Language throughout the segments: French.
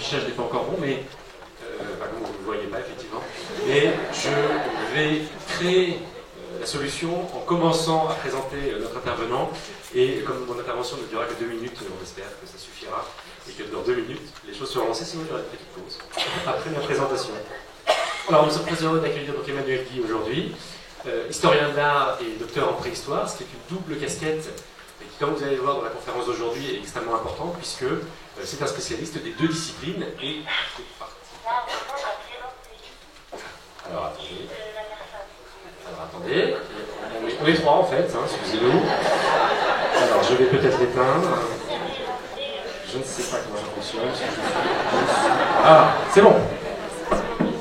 l'affichage n'est pas encore bon, mais comme vous ne le voyez pas effectivement. Et je vais créer la solution en commençant à présenter notre intervenant. Et comme mon intervention ne durera que 2 minutes, on espère que ça suffira. Et que dans 2 minutes, les choses seront lancées, sinon il y aura une petite pause après ma présentation. Alors nous sommes très heureux d'accueillir donc Emmanuel Guy aujourd'hui, historien de l'art et docteur en préhistoire, ce qui est une double casquette, et qui, comme vous allez le voir dans la conférence d'aujourd'hui, est extrêmement importante, puisque c'est un spécialiste des 2 disciplines et... Alors attendez, on est 3 en fait, hein, excusez-nous. Alors je vais peut-être l'éteindre. Je ne sais pas comment ça fonctionne. Ah, c'est bon.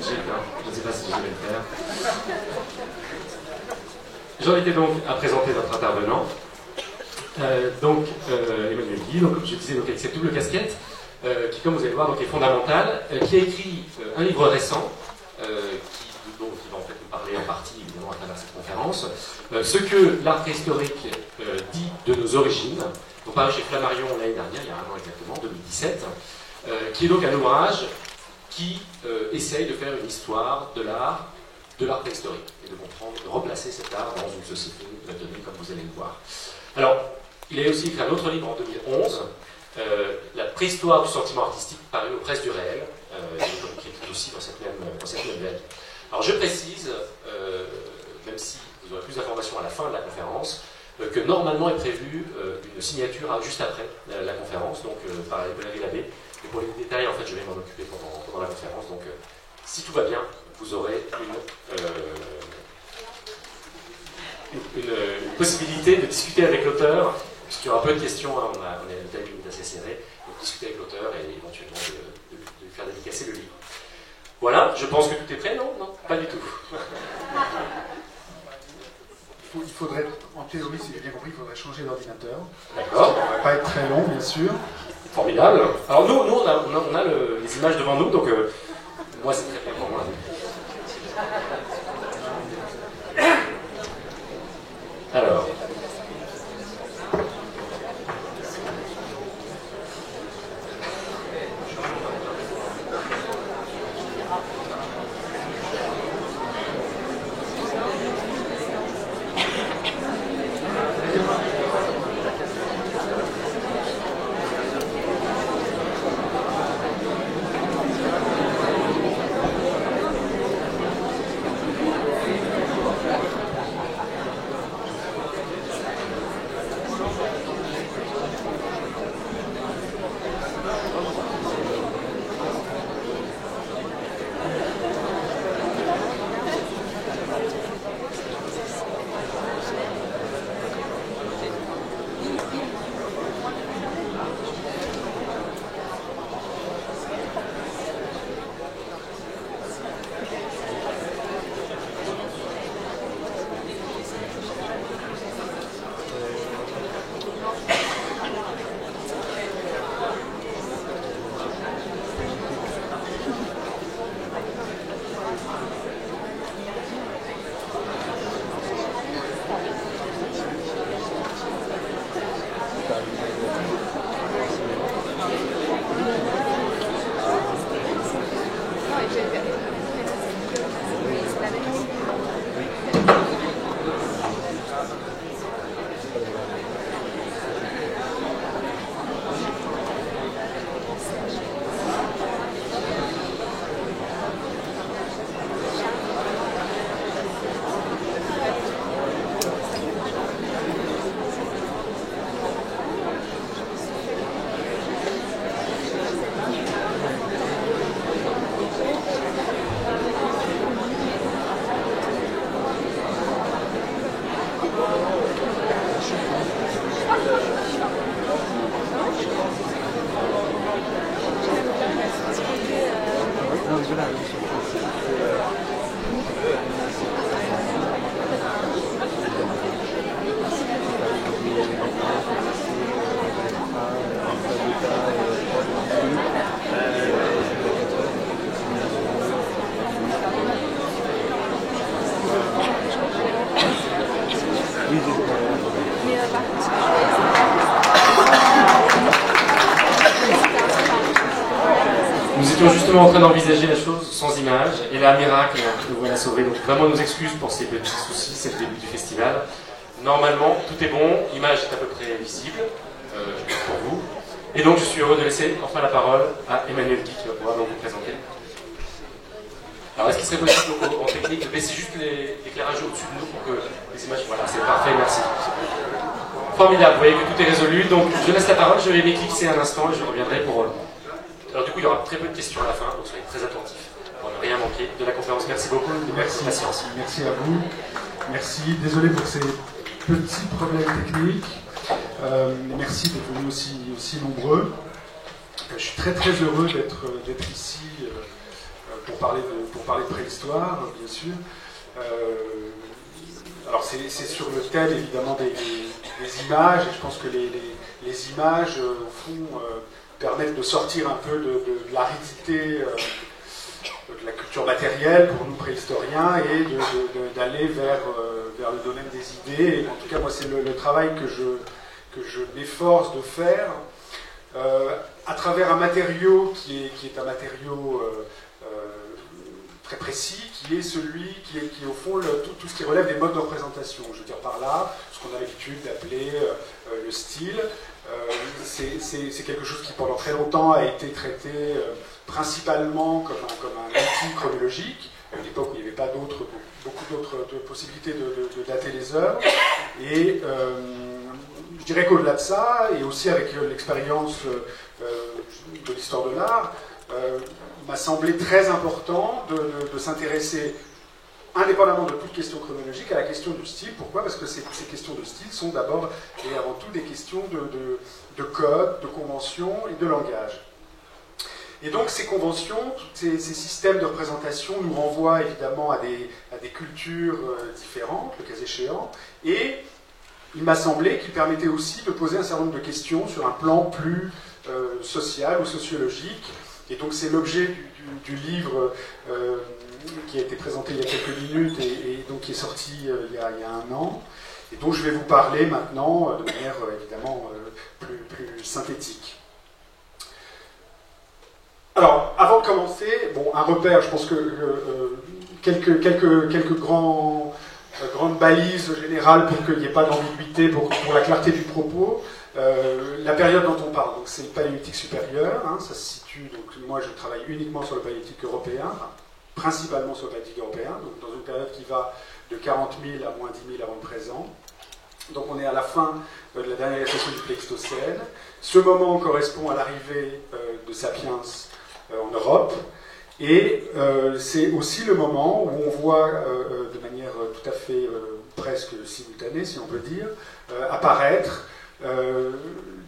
J'ai éteint. Je ne sais pas si je vais le faire. J'en étais donc à présenter notre intervenant. Emmanuel Guy, donc, comme je disais, donc, avec cette double casquette, qui, comme vous allez le voir, donc, est fondamentale, qui a écrit un livre récent, dont il va en fait nous parler en partie, évidemment, à travers cette conférence, ce que l'art préhistorique dit de nos origines, donc paru chez Flammarion l'année dernière, il y a 1 an exactement, 2017, qui est donc un ouvrage qui essaye de faire une histoire de l'art préhistorique, et de comprendre, de replacer cet art dans une société donnée, comme vous allez le voir. Alors, il a aussi écrit un autre livre en 2011, La préhistoire du sentiment artistique, paru aux Presses du Réel, qui est aussi dans cette même veine. Alors je précise, même si vous aurez plus d'informations à la fin de la conférence, que normalement est prévue une signature juste après la conférence, donc par Valérie Labbé. Et pour les détails, en fait, je vais m'en occuper pendant la conférence. Donc, si tout va bien, vous aurez une possibilité de discuter avec l'auteur, puisqu'il y aura peu de questions, hein, on a une taille limite assez serrée, donc discuter avec l'auteur et éventuellement de faire dédicacer le livre. Voilà, je pense que tout est prêt, non? Non, pas du tout. Il faudrait, en théorie, si j'ai bien compris, il faudrait changer d'ordinateur. D'accord. Ça ne va pas être très long, bien sûr. Formidable. Alors nous on a les images devant nous, donc moi c'est très bien pour moi. Alors... Nous étions justement en train d'envisager la chose sans image, et là, miracle, nous voilà sauvés. Donc vraiment nos excuses pour ces petits soucis, c'est le début du festival. Normalement, tout est bon, l'image est à peu près visible pour vous. Et donc je suis heureux de laisser enfin la parole à Emmanuel Guy qui va pouvoir donc vous présenter. Alors est-ce qu'il serait possible en technique de baisser juste l'éclairage au-dessus de nous pour que les images... Voilà, c'est parfait, merci. Formidable, vous voyez que tout est résolu, donc je laisse la parole, je vais m'éclipser un instant et je reviendrai pour... Alors du coup, il y aura très peu de questions à la fin, donc soyez très attentifs pour ne rien manquer de la conférence. Merci beaucoup de votre patience. Merci à vous. Merci, désolé pour ces petits problèmes techniques. Merci d'être venus aussi nombreux. Je suis très très heureux d'être ici pour parler de préhistoire, bien sûr. Alors c'est sur le thème évidemment des images, et je pense que les images, au fond, permettent de sortir un peu de l'aridité de la culture matérielle pour nous préhistoriens et d'aller vers le domaine des idées. Et en tout cas, moi, c'est le travail que je m'efforce de faire à travers un matériau qui est un matériau très précis, qui est celui qui est au fond tout ce qui relève des modes de représentation. Je veux dire par là, ce qu'on a l'habitude d'appeler le style. C'est quelque chose qui pendant très longtemps a été traité principalement comme un outil chronologique, à une époque où il n'y avait pas beaucoup d'autres possibilités de dater les œuvres. Et je dirais qu'au-delà de ça, et aussi avec l'expérience de l'histoire de l'art, il m'a semblé très important de s'intéresser, indépendamment de toute question chronologique, à la question du style. Pourquoi? Parce que ces questions de style sont d'abord et avant tout des questions de code, de convention et de langage. Et donc ces conventions, ces systèmes de représentation nous renvoient évidemment à des cultures différentes, le cas échéant, et il m'a semblé qu'il permettait aussi de poser un certain nombre de questions sur un plan plus social ou sociologique. Et donc c'est l'objet du livre qui a été présenté il y a quelques minutes et donc qui est sorti il y a un an, et dont je vais vous parler maintenant de manière évidemment plus synthétique. Alors, avant de commencer, bon, un repère, je pense que quelques grandes balises générales pour qu'il n'y ait pas d'ambiguïté, pour la clarté du propos. La période dont on parle, c'est le paléolithique supérieur, hein, ça se situe, donc moi je travaille uniquement sur le paléolithique européen, principalement sur le paléolithique européen, donc dans une période qui va de 40 000 à moins 10 000 avant le présent. Donc on est à la fin de la dernière glaciation du Pléistocène. Ce moment correspond à l'arrivée de Sapiens en Europe, et c'est aussi le moment où on voit de manière tout à fait presque simultanée, si on peut dire, apparaître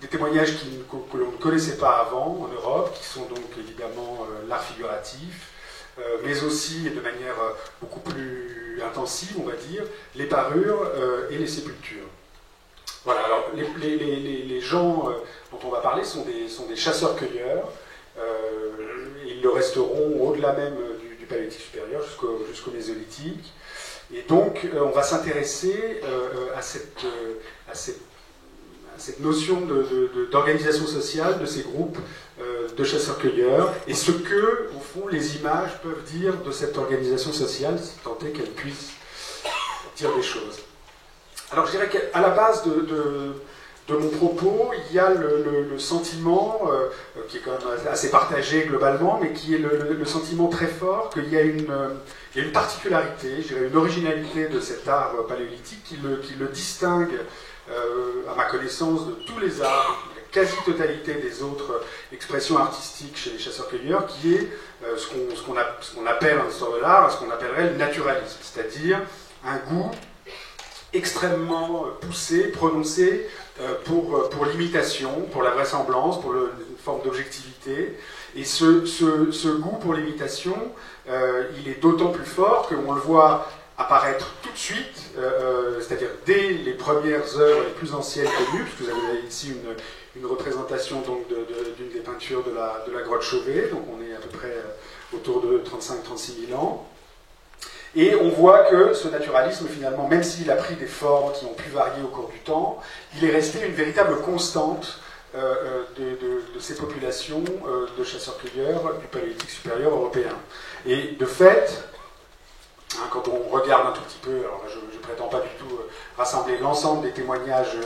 des témoignages que l'on ne connaissait pas avant en Europe, qui sont donc évidemment l'art figuratif, mais aussi, et de manière beaucoup plus intensive, on va dire, les parures et les sépultures. Voilà, alors les gens dont on va parler sont des chasseurs-cueilleurs, ils le resteront au-delà même du paléolithique supérieur jusqu'au mésolithique, et donc on va s'intéresser à cette notion d'organisation sociale de ces groupes de chasseurs-cueilleurs, et ce que, au fond, les images peuvent dire de cette organisation sociale, si tant est qu'elles puissent dire des choses. Alors je dirais qu'à la base de mon propos, il y a le sentiment, qui est quand même assez partagé globalement, mais qui est le sentiment très fort qu'il y a une particularité, je dirais une originalité de cet art paléolithique qui le distingue, à ma connaissance, de tous les arts, la quasi-totalité des autres expressions artistiques chez les chasseurs-cueilleurs, qui est ce qu'on appelle en histoire de l'art, ce qu'on appellerait le naturalisme, c'est-à-dire un goût extrêmement poussé, prononcé pour l'imitation, pour la vraisemblance, pour une forme d'objectivité. Et ce goût pour l'imitation, il est d'autant plus fort qu'on le voit apparaître tout de suite, c'est-à-dire dès les premières œuvres les plus anciennes connues, puisque vous avez ici une représentation donc d'une des peintures de la grotte Chauvet, donc on est à peu près autour de 35-36 000 ans. Et on voit que ce naturalisme, finalement, même s'il a pris des formes qui ont pu varier au cours du temps, il est resté une véritable constante de ces populations de chasseurs-cueilleurs du Paléolithique supérieur européen. Et de fait, quand on regarde un tout petit peu, alors je ne prétends pas du tout rassembler l'ensemble des témoignages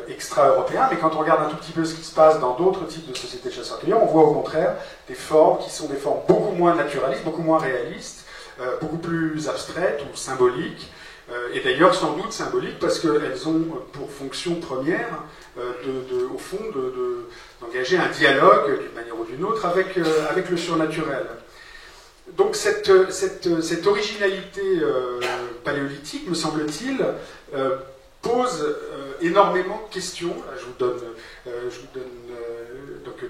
extra-européens, mais quand on regarde un tout petit peu ce qui se passe dans d'autres types de sociétés de chasseurs-cueilleurs, on voit au contraire des formes qui sont des formes beaucoup moins naturalistes, beaucoup moins réalistes, beaucoup plus abstraites ou symboliques, et d'ailleurs sans doute symboliques parce qu'elles ont pour fonction première, au fond, d'engager un dialogue d'une manière ou d'une autre avec le surnaturel. Donc cette originalité paléolithique, me semble-t-il, pose énormément de questions. Là, je vous donne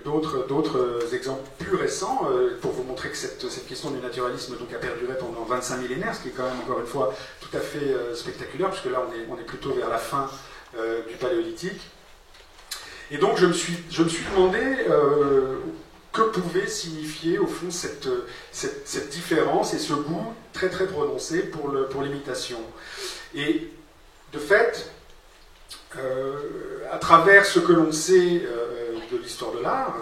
donc d'autres exemples plus récents pour vous montrer que cette question du naturalisme donc, a perduré pendant 25 millénaires, ce qui est quand même encore une fois tout à fait spectaculaire, puisque là on est plutôt vers la fin du paléolithique. Et donc je me suis demandé que pouvait signifier au fond cette différence et ce goût très très prononcé pour l'imitation. Et de fait, à travers ce que l'on sait de l'histoire de l'art,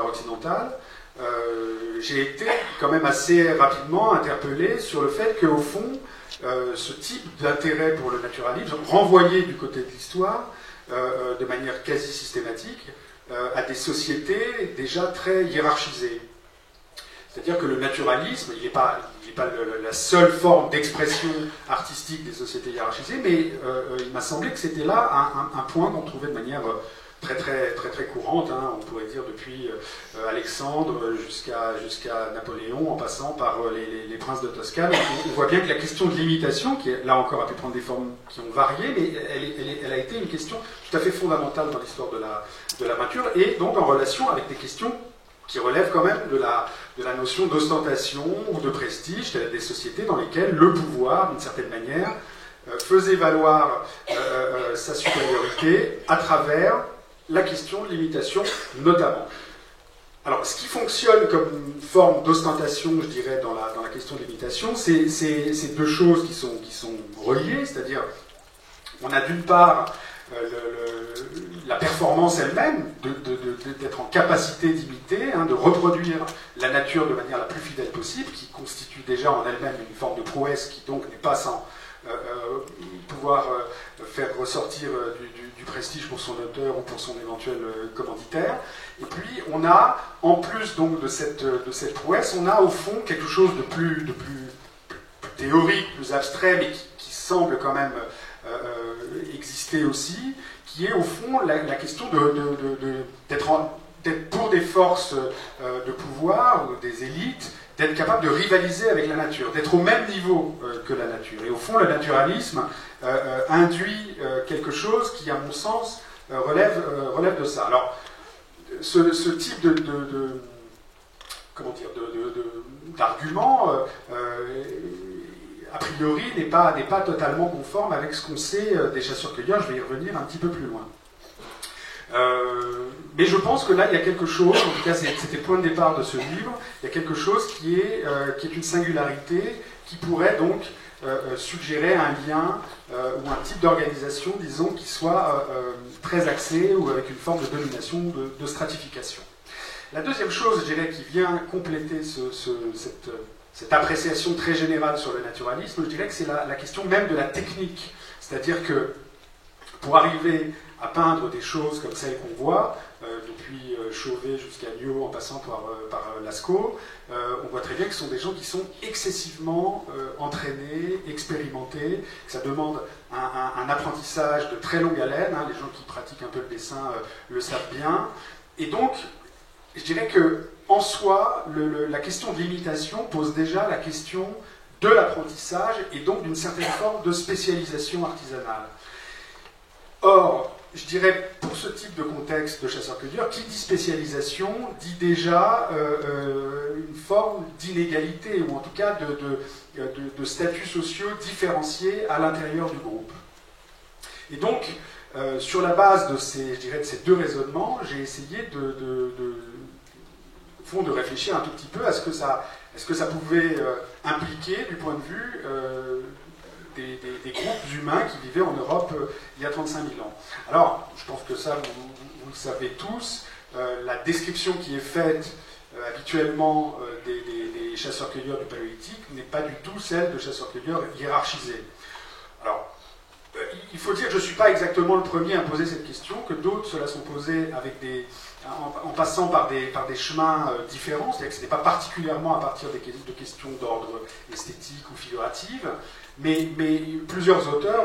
occidentale, j'ai été quand même assez rapidement interpellé sur le fait qu'au fond, ce type d'intérêt pour le naturalisme, renvoyé du côté de l'histoire, de manière quasi systématique, à des sociétés déjà très hiérarchisées. C'est-à-dire que le naturalisme, il n'est pas la seule forme d'expression artistique des sociétés hiérarchisées, mais il m'a semblé que c'était là un point qu'on trouvait de manière très courante, hein, on pourrait dire depuis Alexandre jusqu'à Napoléon, en passant par les princes de Toscane. On voit bien que la question de l'imitation, qui là encore a pu prendre des formes qui ont varié, mais elle a été une question tout à fait fondamentale dans l'histoire de la peinture, et donc en relation avec des questions qui relèvent quand même de la notion d'ostentation ou de prestige, des sociétés dans lesquelles le pouvoir, d'une certaine manière, faisait valoir sa supériorité à travers la question de l'imitation notamment. Alors, ce qui fonctionne comme forme d'ostentation, je dirais, dans la question de l'imitation, c'est deux choses qui sont reliées, c'est-à-dire, on a d'une part la performance elle-même, d'être en capacité d'imiter, hein, de reproduire la nature de manière la plus fidèle possible, qui constitue déjà en elle-même une forme de prouesse qui donc n'est pas sans pouvoir faire ressortir du prestige pour son auteur ou pour son éventuel commanditaire. Et puis on a, en plus donc de cette prouesse, on a au fond quelque chose de plus théorique, plus abstrait, mais qui semble quand même exister aussi, qui est au fond la question d'être pour des forces de pouvoir ou des élites, d'être capable de rivaliser avec la nature, d'être au même niveau que la nature. Et au fond, le naturalisme induit quelque chose qui, à mon sens, relève de ça. Alors, ce type d'argument, a priori, n'est pas totalement conforme avec ce qu'on sait des chasseurs-cueilleurs. Je vais y revenir un petit peu plus loin. Mais je pense que là, il y a quelque chose, en tout cas c'était le point de départ de ce livre, il y a quelque chose qui est une singularité, qui pourrait donc suggérer un lien ou un type d'organisation, disons, qui soit très axé ou avec une forme de domination, de stratification. La deuxième chose, je dirais, qui vient compléter cette appréciation très générale sur le naturalisme, je dirais que c'est la question même de la technique. C'est-à-dire que pour arriver à peindre des choses comme celles qu'on voit, depuis Chauvet jusqu'à Niot en passant par Lascaux, on voit très bien que ce sont des gens qui sont excessivement entraînés, expérimentés, que ça demande un apprentissage de très longue haleine, hein, les gens qui pratiquent un peu le dessin le savent bien, et donc je dirais que en soi, la question de l'imitation pose déjà la question de l'apprentissage et donc d'une certaine forme de spécialisation artisanale. Or, je dirais, pour ce type de contexte de chasseur-cueilleur, qui dit spécialisation dit déjà une forme d'inégalité, ou en tout cas de statuts sociaux différenciés à l'intérieur du groupe. Et donc, sur la base de ces deux raisonnements, j'ai essayé au fond, de réfléchir un tout petit peu à ce que ça pouvait impliquer du point de vue des groupes humains qui vivaient en Europe il y a 35 000 ans. Alors, je pense que ça, vous le savez tous, la description qui est faite habituellement des chasseurs-cueilleurs du Paléolithique n'est pas du tout celle de chasseurs-cueilleurs hiérarchisés. Alors, il faut dire que je ne suis pas exactement le premier à poser cette question, que d'autres se la sont posées avec en passant par des chemins différents, c'est-à-dire que ce n'est pas particulièrement à partir de questions d'ordre esthétique ou figuratif, mais plusieurs auteurs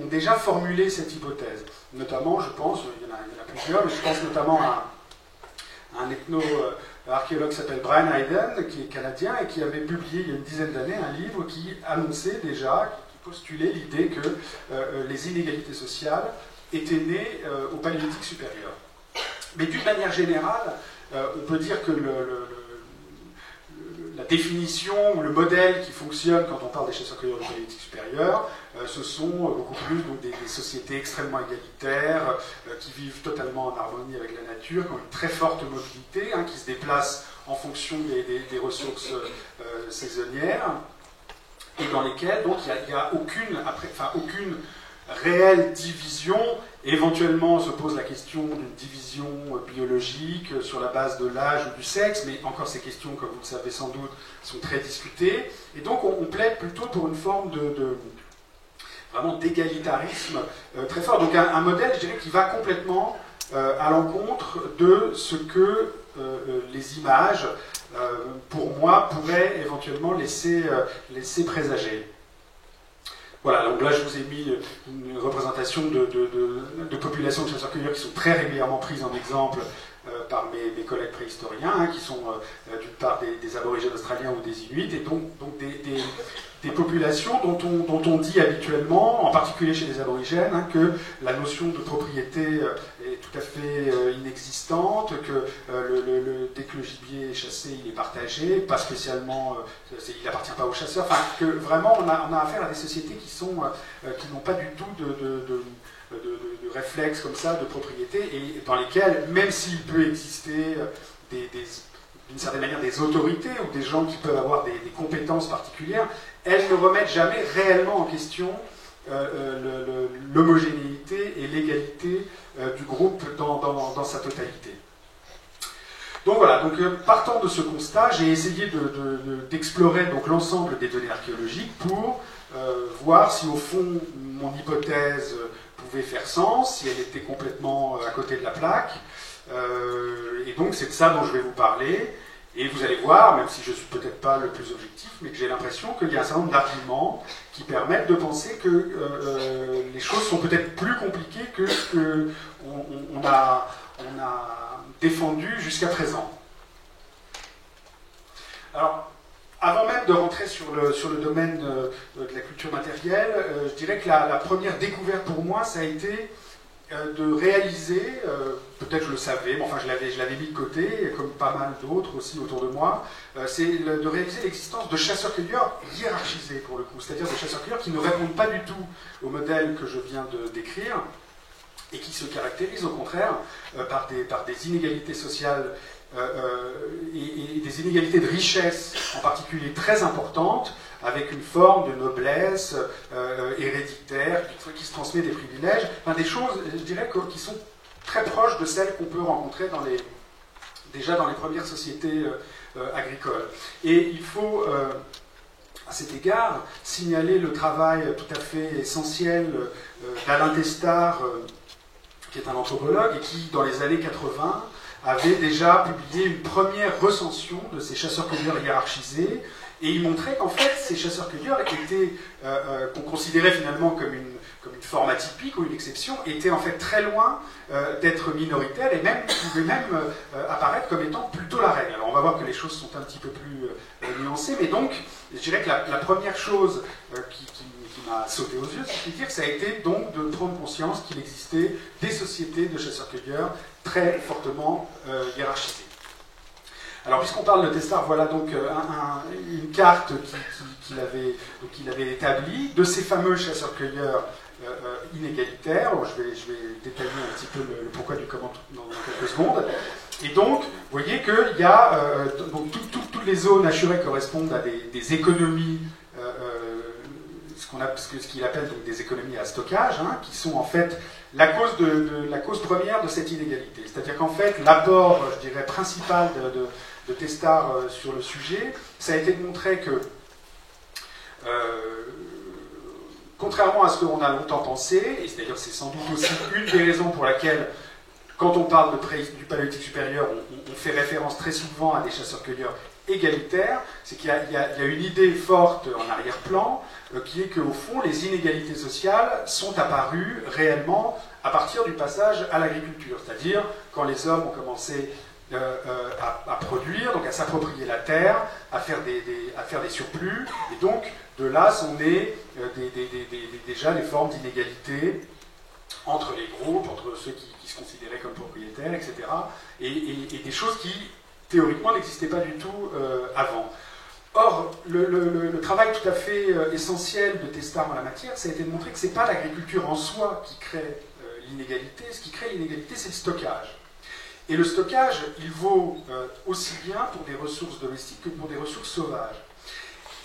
ont déjà formulé cette hypothèse. Notamment, je pense, il y en a plusieurs, mais je pense notamment à un ethno-archéologue qui s'appelle Brian Hayden, qui est canadien, et qui avait publié il y a une dizaine d'années un livre qui annonçait déjà, qui postulait l'idée que les inégalités sociales étaient nées au Paléolithique supérieur. Mais d'une manière générale, on peut dire que la définition ou le modèle qui fonctionne quand on parle des chasseurs-cueilleurs du Paléolithique supérieur, ce sont beaucoup plus donc, des sociétés extrêmement égalitaires, qui vivent totalement en harmonie avec la nature, qui ont une très forte mobilité, qui se déplacent en fonction des ressources saisonnières, et dans lesquelles donc il n'y a aucune réelle division. Éventuellement se pose la question d'une division biologique sur la base de l'âge ou du sexe, mais encore ces questions, comme vous le savez sans doute, sont très discutées. Et donc on plaide plutôt pour une forme vraiment d'égalitarisme très fort. Donc un modèle, je dirais, qui va complètement à l'encontre de ce que les images, pour moi, pourraient éventuellement laisser présager. Voilà, donc là je vous ai mis une représentation de populations de chasseurs-cueilleurs qui sont très régulièrement prises en exemple par mes collègues préhistoriens, qui sont d'une part des aborigènes australiens ou des Inuits, et donc des populations dont on dit habituellement, en particulier chez les aborigènes, que la notion de propriété est tout à fait inexistante, que dès que le gibier est chassé, il est partagé, pas spécialement, il n'appartient pas aux chasseurs, enfin que vraiment on a affaire à des sociétés qui n'ont pas du tout de réflexes comme ça de propriété, et dans lesquels, même s'il peut exister d'une certaine manière des autorités ou des gens qui peuvent avoir des compétences particulières, elles ne remettent jamais réellement en question l'homogénéité et l'égalité du groupe dans sa totalité. Donc voilà, partant de ce constat, j'ai essayé d'explorer l'ensemble des données archéologiques pour voir si au fond mon hypothèse pouvait faire sens, si elle était complètement à côté de la plaque. Et donc c'est de ça dont je vais vous parler. Et vous allez voir, même si je ne suis peut-être pas le plus objectif, mais que j'ai l'impression qu'il y a un certain nombre d'arguments qui permettent de penser que les choses sont peut-être plus compliquées que ce qu'on a défendu jusqu'à présent. Alors, avant même de rentrer sur le domaine de la culture matérielle, je dirais que la première découverte pour moi, ça a été de réaliser, peut-être je le savais, mais enfin je l'avais mis de côté, comme pas mal d'autres aussi autour de moi, c'est de réaliser l'existence de chasseurs-cueilleurs hiérarchisés pour le coup, c'est-à-dire des chasseurs-cueilleurs qui ne répondent pas du tout au modèle que je viens de décrire, et qui se caractérisent au contraire par des inégalités sociales et des inégalités de richesse en particulier très importantes, avec une forme de noblesse héréditaire qui se transmet des privilèges, enfin, des choses, je dirais, qui sont très proches de celles qu'on peut rencontrer déjà dans les premières sociétés agricoles. Et il faut, à cet égard, signaler le travail tout à fait essentiel d'Alain Testard, qui est un anthropologue, et qui, dans les années 80, avait déjà publié une première recension de ces chasseurs-cueilleurs hiérarchisés, et il montrait qu'en fait, ces chasseurs-cueilleurs qu'on considérait finalement comme une forme atypique ou une exception, étaient en fait très loin d'être minoritaires, et pouvaient même apparaître comme étant plutôt la règle. Alors on va voir que les choses sont un petit peu plus nuancées, mais donc, je dirais que la première chose qui m'a sauté aux yeux, si je puis dire, ça a été donc de prendre conscience qu'il existait des sociétés de chasseurs-cueilleurs très fortement hiérarchisées. Alors, puisqu'on parle de Testard, voilà donc une carte qu'il avait établie de ces fameux chasseurs-cueilleurs inégalitaires. Je vais détailler un petit peu le pourquoi du comment dans quelques secondes. Et donc, vous voyez qu'il y a toutes les zones assurées correspondent à des économies, ce ce qu'il appelle donc des économies à stockage, hein, qui sont en fait la cause première de cette inégalité. C'est-à-dire qu'en fait, l'apport, je dirais, principal de Testard sur le sujet, ça a été de montrer que, contrairement à ce qu'on a longtemps pensé, et c'est-à-dire c'est sans doute aussi une des raisons pour laquelle, quand on parle du paléolithique supérieur, on fait référence très souvent à des chasseurs-cueilleurs égalitaires, c'est qu'il y a une idée forte en arrière-plan, qui est qu'au fond, les inégalités sociales sont apparues réellement à partir du passage à l'agriculture, c'est-à-dire quand les hommes ont commencé à produire, donc à s'approprier la terre, à faire des surplus, et donc de là sont nées déjà des formes d'inégalité entre les groupes, entre ceux qui se considéraient comme propriétaires, etc., et des choses qui, théoriquement, n'existaient pas du tout avant. Or, le travail tout à fait essentiel de Testard en la matière, ça a été de montrer que ce n'est pas l'agriculture en soi qui crée l'inégalité. Ce qui crée l'inégalité, c'est le stockage. Et le stockage, il vaut aussi bien pour des ressources domestiques que pour des ressources sauvages.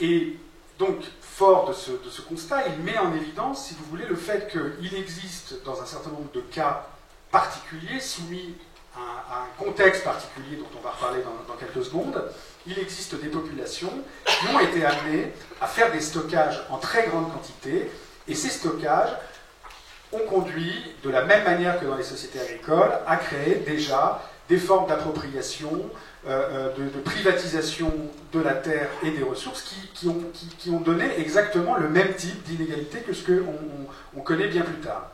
Et donc, fort de ce constat, il met en évidence, si vous voulez, le fait qu'il existe, dans un certain nombre de cas particuliers, soumis à un contexte particulier dont on va reparler dans quelques secondes, il existe des populations qui ont été amenées à faire des stockages en très grande quantité, et ces stockages ont conduit, de la même manière que dans les sociétés agricoles, à créer déjà des formes d'appropriation, de privatisation de la terre et des ressources qui ont donné exactement le même type d'inégalité que ce qu'on connaît bien plus tard.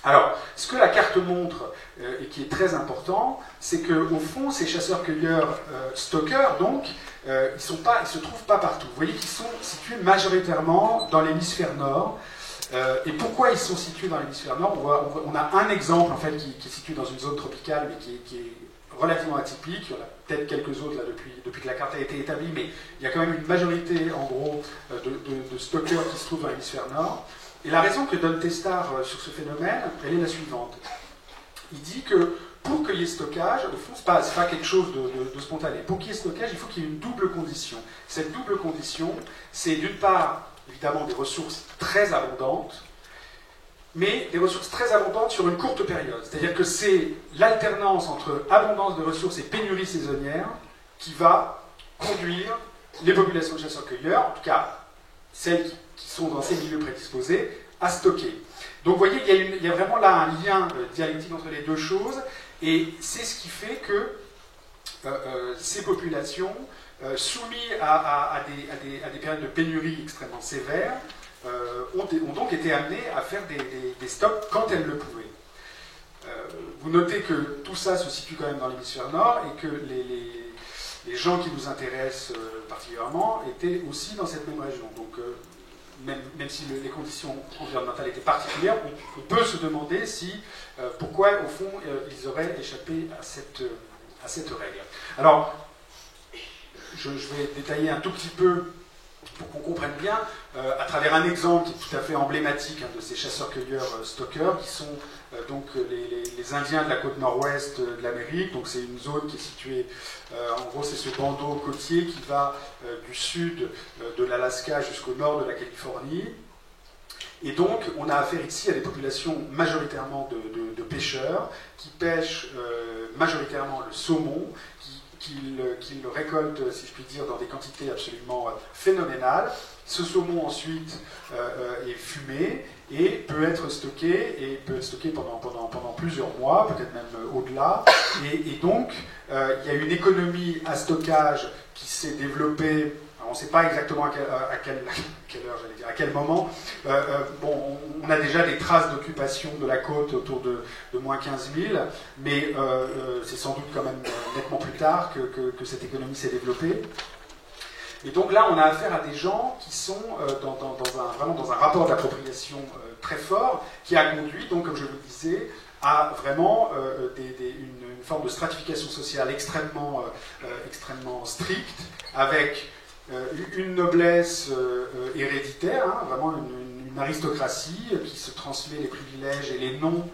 Alors, ce que la carte montre, et qui est très important, c'est qu'au fond, ces chasseurs-cueilleurs stockeurs, donc, ils ne se trouvent pas partout. Vous voyez qu'ils sont situés majoritairement dans l'hémisphère nord. Et pourquoi ils sont situés dans l'hémisphère nord? On a un exemple, en fait, qui est situé dans une zone tropicale, mais qui est relativement atypique. Il y en a peut-être quelques autres là, depuis que la carte a été établie, mais il y a quand même une majorité, en gros, de stockeurs qui se trouvent dans l'hémisphère nord. Et la raison que donne Testard sur ce phénomène, elle est la suivante. Il dit que pour qu'il y ait stockage, au fond, ce n'est pas quelque chose de spontané. Pour qu'il y ait stockage, il faut qu'il y ait une double condition. Cette double condition, c'est d'une part, évidemment, des ressources très abondantes, mais des ressources très abondantes sur une courte période. C'est-à-dire que c'est l'alternance entre abondance de ressources et pénurie saisonnière qui va conduire les populations de chasseurs-cueilleurs, en tout cas celles qui sont dans ces milieux prédisposés, à stocker. Donc vous voyez, il y a vraiment là un lien dialectique entre les deux choses, et c'est ce qui fait que ces populations, soumises à des périodes de pénurie extrêmement sévères, ont donc été amenées à faire des stocks quand elles le pouvaient. Vous notez que tout ça se situe quand même dans l'hémisphère nord, et que les gens qui nous intéressent particulièrement étaient aussi dans cette même région. Donc, même si les conditions environnementales étaient particulières, on peut se demander pourquoi, au fond, ils auraient échappé à cette règle. Alors, je vais détailler un tout petit peu pour qu'on comprenne bien, à travers un exemple qui est tout à fait emblématique de ces chasseurs-cueilleurs stockeurs, qui sont donc les Indiens de la côte nord-ouest de l'Amérique. Donc c'est une zone qui est située, en gros c'est ce bandeau côtier qui va du sud de l'Alaska jusqu'au nord de la Californie. Et donc on a affaire ici à des populations majoritairement de pêcheurs qui pêchent majoritairement le saumon, qu'ils récoltent, si je puis dire, dans des quantités absolument phénoménales. Ce saumon ensuite est fumé et peut être stocké, pendant plusieurs mois, peut-être même au-delà. Et donc, il y a une économie à stockage qui s'est développée. Alors, on ne sait pas exactement à quelle heure, j'allais dire, à quel moment. On a déjà des traces d'occupation de la côte autour de moins 15 000, mais c'est sans doute quand même nettement plus tard que cette économie s'est développée. Et donc là, on a affaire à des gens qui sont vraiment dans un rapport d'appropriation très fort, qui a conduit, donc, comme je vous le disais, à vraiment une forme de stratification sociale extrêmement stricte, avec une noblesse héréditaire, vraiment une aristocratie qui se transmet les privilèges et les noms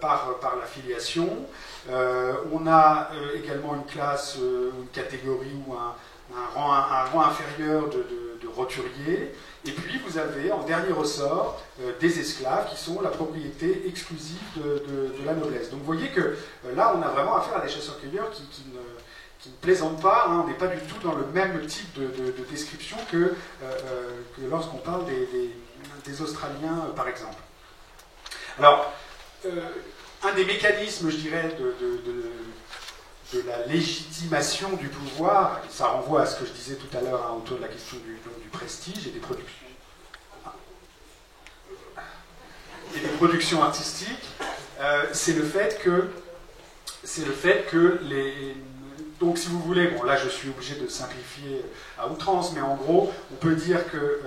par la filiation. On a également une classe, une catégorie ou un rang inférieur de roturiers. Et puis vous avez en dernier ressort des esclaves qui sont la propriété exclusive de la noblesse. Donc vous voyez que là on a vraiment affaire à des chasseurs-cueilleurs qui ne plaisantent pas, hein. On n'est pas du tout dans le même type de description que lorsqu'on parle des Australiens par exemple. Alors, un des mécanismes, je dirais, de la légitimation du pouvoir, et ça renvoie à ce que je disais tout à l'heure hein, autour de la question du prestige et des productions artistiques, c'est le fait que les... Donc si vous voulez, bon là je suis obligé de simplifier à outrance, mais en gros, on peut dire que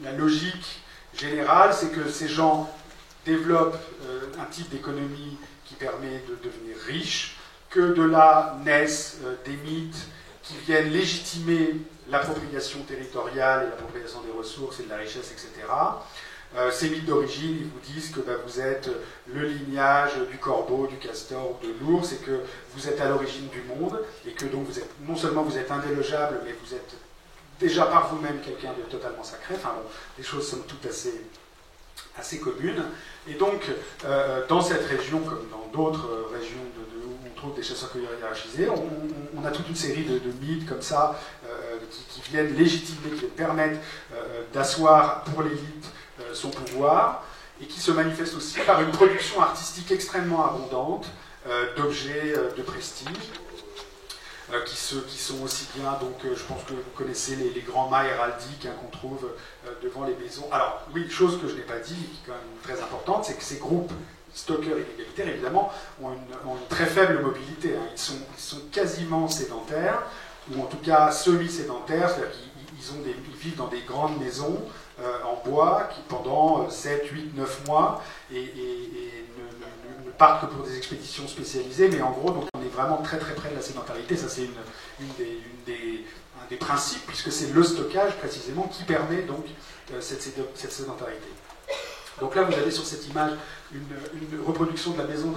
la logique générale, c'est que ces gens développent un type d'économie qui permet de devenir riche, que de là naissent des mythes qui viennent légitimer l'appropriation territoriale et l'appropriation des ressources et de la richesse, etc. Ces mythes d'origine, ils vous disent que vous êtes le lignage du corbeau, du castor ou de l'ours, et que vous êtes à l'origine du monde, et que donc non seulement vous êtes indélogeable, mais vous êtes déjà par vous-même quelqu'un de totalement sacré. Enfin bon, des choses sont toutes assez communes. Et donc, dans cette région, comme dans d'autres régions où on trouve des chasseurs-cueilleurs hiérarchisés, on a toute une série de mythes comme ça qui viennent légitimer, qui permettent d'asseoir pour l'élite son pouvoir, et qui se manifestent aussi par une production artistique extrêmement abondante d'objets de prestige, qui sont aussi bien, donc je pense que vous connaissez les grands mâts héraldiques hein, qu'on trouve devant les maisons. Alors oui, chose que je n'ai pas dit, qui est quand même très importante, c'est que ces groupes stockeurs inégalitaires, évidemment, ont une très faible mobilité. Hein. Ils sont quasiment sédentaires, ou en tout cas semi-sédentaires, c'est-à-dire qu'ils vivent dans des grandes maisons en bois qui pendant 7, 8, 9 mois et ne partent que pour des expéditions spécialisées, mais en gros, donc, on est vraiment très très près de la sédentarité. Ça, c'est un des principes, puisque c'est le stockage précisément qui permet donc cette sédentarité. Donc là, vous avez sur cette image une reproduction de la maison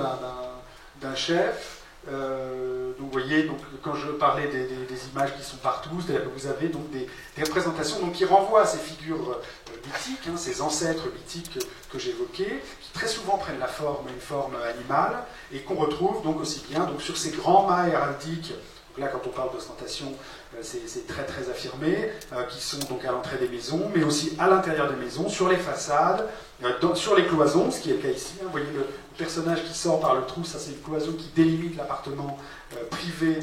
d'un chef. Donc vous voyez, donc, quand je parlais des images qui sont partout, vous avez donc des représentations donc, qui renvoient à ces figures mythiques, hein, ces ancêtres mythiques que j'évoquais, qui très souvent prennent une forme animale, et qu'on retrouve donc aussi bien donc, sur ces grands mâts héraldiques. Donc là, quand on parle d'ostentation, c'est très très affirmé, qui sont donc à l'entrée des maisons, mais aussi à l'intérieur des maisons, sur les façades, sur les cloisons, ce qui est le cas ici. Hein, vous voyez le personnage qui sort par le trou, ça c'est une cloison qui délimite l'appartement privé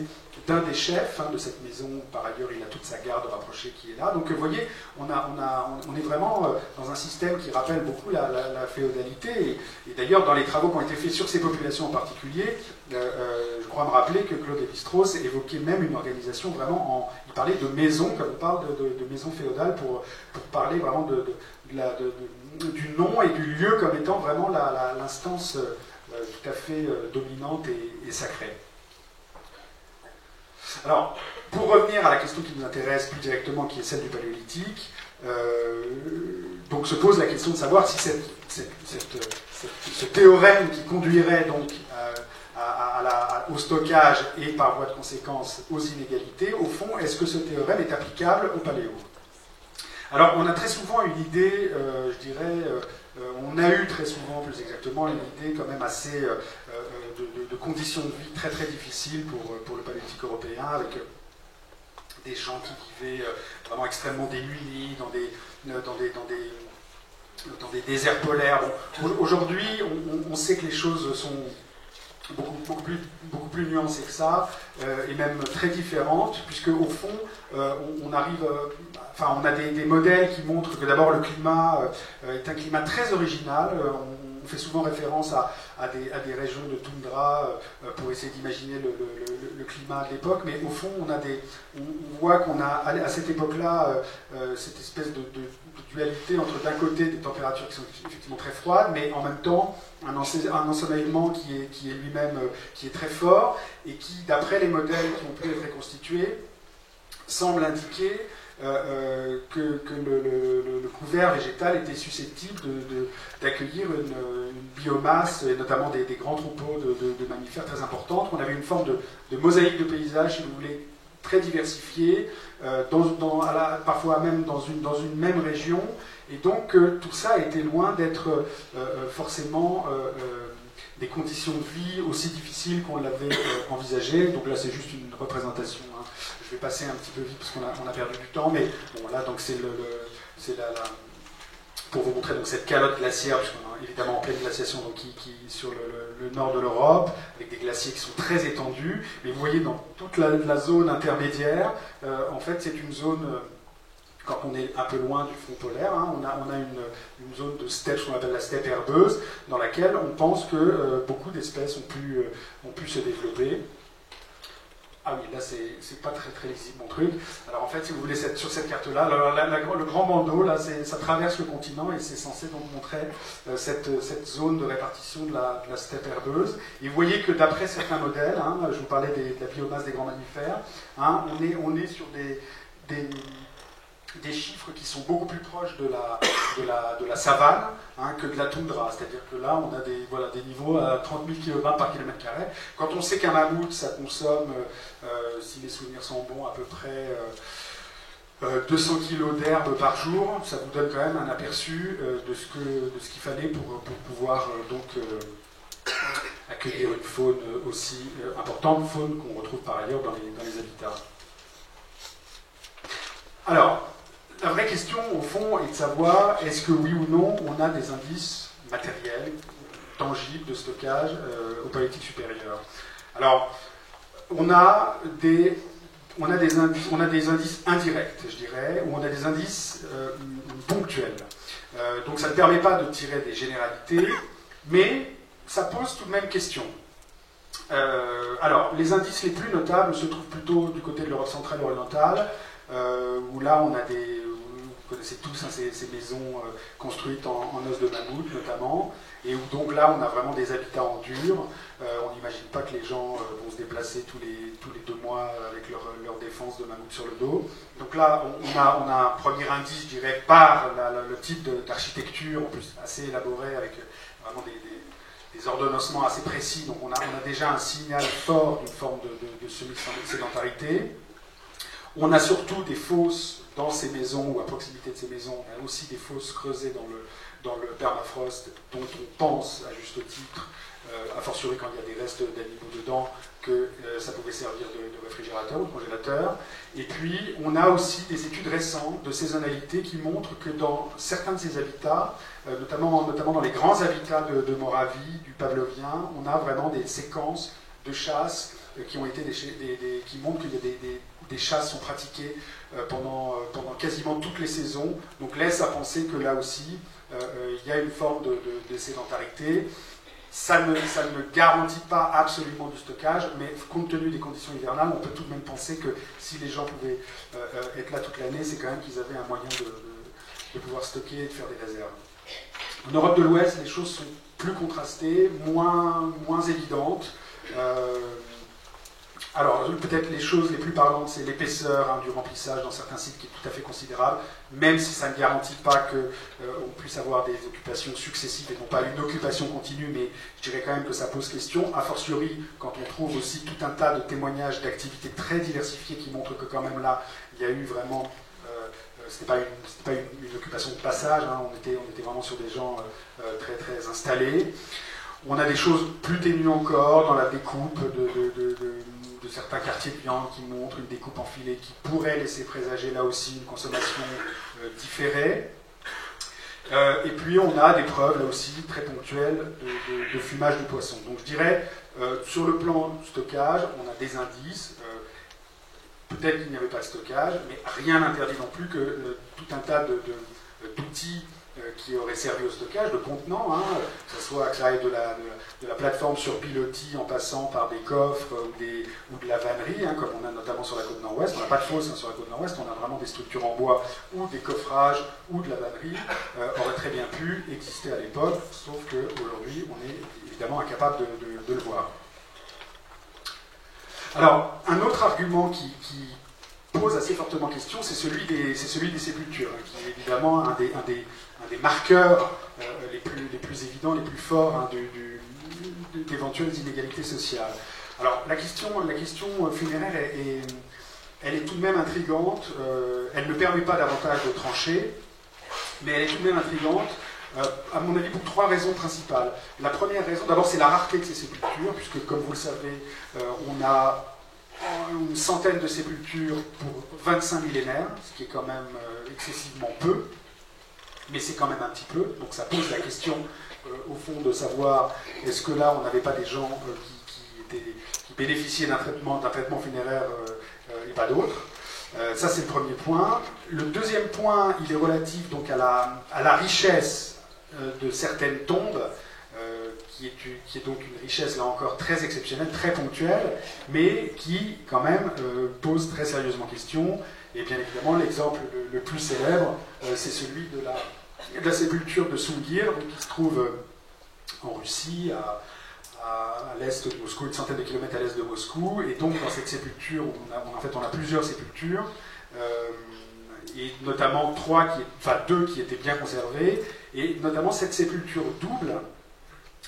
d'un des chefs de cette maison. Par ailleurs, il a toute sa garde rapprochée qui est là. Donc vous voyez, on est vraiment dans un système qui rappelle beaucoup la féodalité. Et d'ailleurs, dans les travaux qui ont été faits sur ces populations en particulier, je crois me rappeler que Claude Lévi-Strauss évoquait même une organisation vraiment il parlait de maison, comme on parle de maison féodale, pour parler vraiment du nom et du lieu comme étant vraiment l'instance tout à fait dominante et sacrée. Alors, pour revenir à la question qui nous intéresse plus directement, qui est celle du paléolithique, donc se pose la question de savoir si ce théorème qui conduirait donc au stockage et par voie de conséquence aux inégalités, au fond, est-ce que ce théorème est applicable au paléo? Alors, on a très souvent une idée, je dirais, on a eu très souvent, plus exactement, une idée quand même assez de conditions de vie très très difficiles pour le paléolithique européen, avec des gens qui vivaient vraiment extrêmement démunis dans des déserts polaires. Bon, aujourd'hui, on sait que les choses sont beaucoup plus nuancées que ça, et même très différentes, puisque au fond, on arrive... Enfin, on a des modèles qui montrent que d'abord le climat est un climat très original. On fait souvent référence à des régions de toundra pour essayer d'imaginer le climat de l'époque, mais au fond, on voit qu'on a à cette époque-là cette espèce de dualité entre d'un côté des températures qui sont effectivement très froides, mais en même temps un ensoleillement qui est lui-même qui est très fort, et qui, d'après les modèles qui ont pu être reconstitués, semble indiquer que le couvert végétal était susceptible d'accueillir une biomasse, et notamment des grands troupeaux de mammifères très importantes. On avait une forme de mosaïque de paysage, si vous voulez, très diversifiées, parfois même dans une même région, et donc tout ça était loin d'être forcément des conditions de vie aussi difficiles qu'on l'avait envisagé. Donc là, c'est juste une représentation. Hein. Je vais passer un petit peu vite parce qu'on a perdu du temps, mais bon, là, donc c'est pour vous montrer donc cette calotte glaciaire, puisqu'on est évidemment en pleine glaciation donc, qui sur le nord de l'Europe, avec des glaciers qui sont très étendus. Mais vous voyez, dans toute la zone intermédiaire, en fait, c'est une zone, quand on est un peu loin du front polaire, hein, on a une zone de steppe, ce qu'on appelle la steppe herbeuse, dans laquelle on pense que beaucoup d'espèces ont pu se développer. Ah oui, là, c'est pas très très lisible mon truc. Alors en fait, si vous voulez, sur cette carte-là, le grand bandeau, là, ça traverse le continent et c'est censé donc montrer cette zone de répartition de la steppe herbeuse. Et vous voyez que d'après certains modèles, hein, je vous parlais de la biomasse des grands mammifères, hein, on est sur des chiffres qui sont beaucoup plus proches de la savane hein, que de la toundra. C'est-à-dire que là, on a des niveaux à 30 000 kg par kilomètre carré. Quand on sait qu'un mammouth, ça consomme, si les souvenirs sont bons, à peu près 200 kg d'herbe par jour, ça vous donne quand même un aperçu de ce qu'il fallait pour pouvoir accueillir une faune aussi importante, faune qu'on retrouve par ailleurs dans les habitats. Alors, la vraie question, au fond, est de savoir est-ce que oui ou non, on a des indices matériels, tangibles de stockage aux politiques supérieures. Alors, on a des indices indirects, je dirais, ou on a des indices ponctuels. Donc ça ne permet pas de tirer des généralités, mais ça pose tout de même question. Alors, les indices les plus notables se trouvent plutôt du côté de l'Europe centrale et orientale, où là on a vous connaissez tous hein, ces maisons construites en os de mammouth notamment, et où donc là on a vraiment des habitats en dur. On n'imagine pas que les gens vont se déplacer tous les 2 mois avec leur défense de mammouth sur le dos. Donc là on a un premier indice, je dirais, par le type d'architecture, en plus assez élaboré, avec vraiment des ordonnancements assez précis. Donc on a déjà un signal fort d'une forme de semi-sédentarité. On a surtout des fosses dans ces maisons ou à proximité de ces maisons. On a aussi des fosses creusées dans le permafrost dont on pense, à juste titre, a fortiori quand il y a des restes d'animaux dedans, que ça pouvait servir de réfrigérateur ou de congélateur. Et puis, on a aussi des études récentes de saisonnalité qui montrent que dans certains de ces habitats, notamment dans les grands habitats de Moravie, du Pavlovien, on a vraiment des séquences de chasse qui ont été qui montrent qu'il y a des chasses sont pratiquées pendant quasiment toutes les saisons. Donc laisse à penser que là aussi, il y a une forme de sédentarité. Ça ne garantit pas absolument du stockage, mais compte tenu des conditions hivernales, on peut tout de même penser que si les gens pouvaient être là toute l'année, c'est quand même qu'ils avaient un moyen de pouvoir stocker et de faire des réserves. En Europe de l'Ouest, les choses sont plus contrastées, moins évidentes. Alors, peut-être les choses les plus parlantes, c'est l'épaisseur du remplissage dans certains sites qui est tout à fait considérable, même si ça ne garantit pas qu'on puisse avoir des occupations successives et non pas une occupation continue, mais je dirais quand même que ça pose question, a fortiori quand on trouve aussi tout un tas de témoignages d'activités très diversifiées qui montrent que quand même là, il y a eu vraiment... c'était pas une occupation de passage, hein, on était vraiment sur des gens très très installés. On a des choses plus ténues encore dans la découpe de certains quartiers de viande qui montrent une découpe en filet qui pourrait laisser présager là aussi une consommation différée. Et puis on a des preuves là aussi très ponctuelles de fumage de poissons. Donc je dirais, sur le plan du stockage, on a des indices. Peut-être qu'il n'y avait pas de stockage, mais rien n'interdit non plus que tout un tas d'outils qui auraient servi au stockage, de contenants, hein, que ce soit que ça aille de la plateforme sur pilotis en passant par des coffres ou de la vannerie, hein, comme on a notamment sur la côte nord-ouest. On n'a pas de fosse hein, sur la côte nord-ouest, on a vraiment des structures en bois ou des coffrages ou de la vannerie, auraient très bien pu exister à l'époque, sauf qu'aujourd'hui on est évidemment incapable de le voir. Alors, un autre argument qui pose assez fortement question, c'est celui des sépultures, hein, qui est évidemment un des marqueurs les plus évidents, les plus forts hein, d'éventuelles inégalités sociales. Alors, la question funéraire elle est tout de même intrigante. Elle ne permet pas davantage de trancher, mais elle est tout de même intrigante, à mon avis, pour 3 raisons principales. La première raison, d'abord, c'est la rareté de ces sépultures, puisque, comme vous le savez, on a une centaine de sépultures pour 25 millénaires, ce qui est quand même excessivement peu, mais c'est quand même un petit peu, donc ça pose la question, au fond, de savoir est-ce que là, on n'avait pas des gens qui bénéficiaient d'un traitement funéraire et pas d'autres. Ça, c'est le premier point. Le deuxième point, il est relatif donc à la richesse de certaines tombes, qui est donc une richesse, là encore, très exceptionnelle, très ponctuelle, mais qui, quand même, pose très sérieusement question. Et bien évidemment, l'exemple le plus célèbre, c'est celui de la sépulture de Sungir, qui se trouve en Russie, à l'est de Moscou, une centaine de kilomètres à l'est de Moscou. Et donc, dans cette sépulture, on a plusieurs sépultures, et notamment 2 qui étaient bien conservées, et notamment cette sépulture double,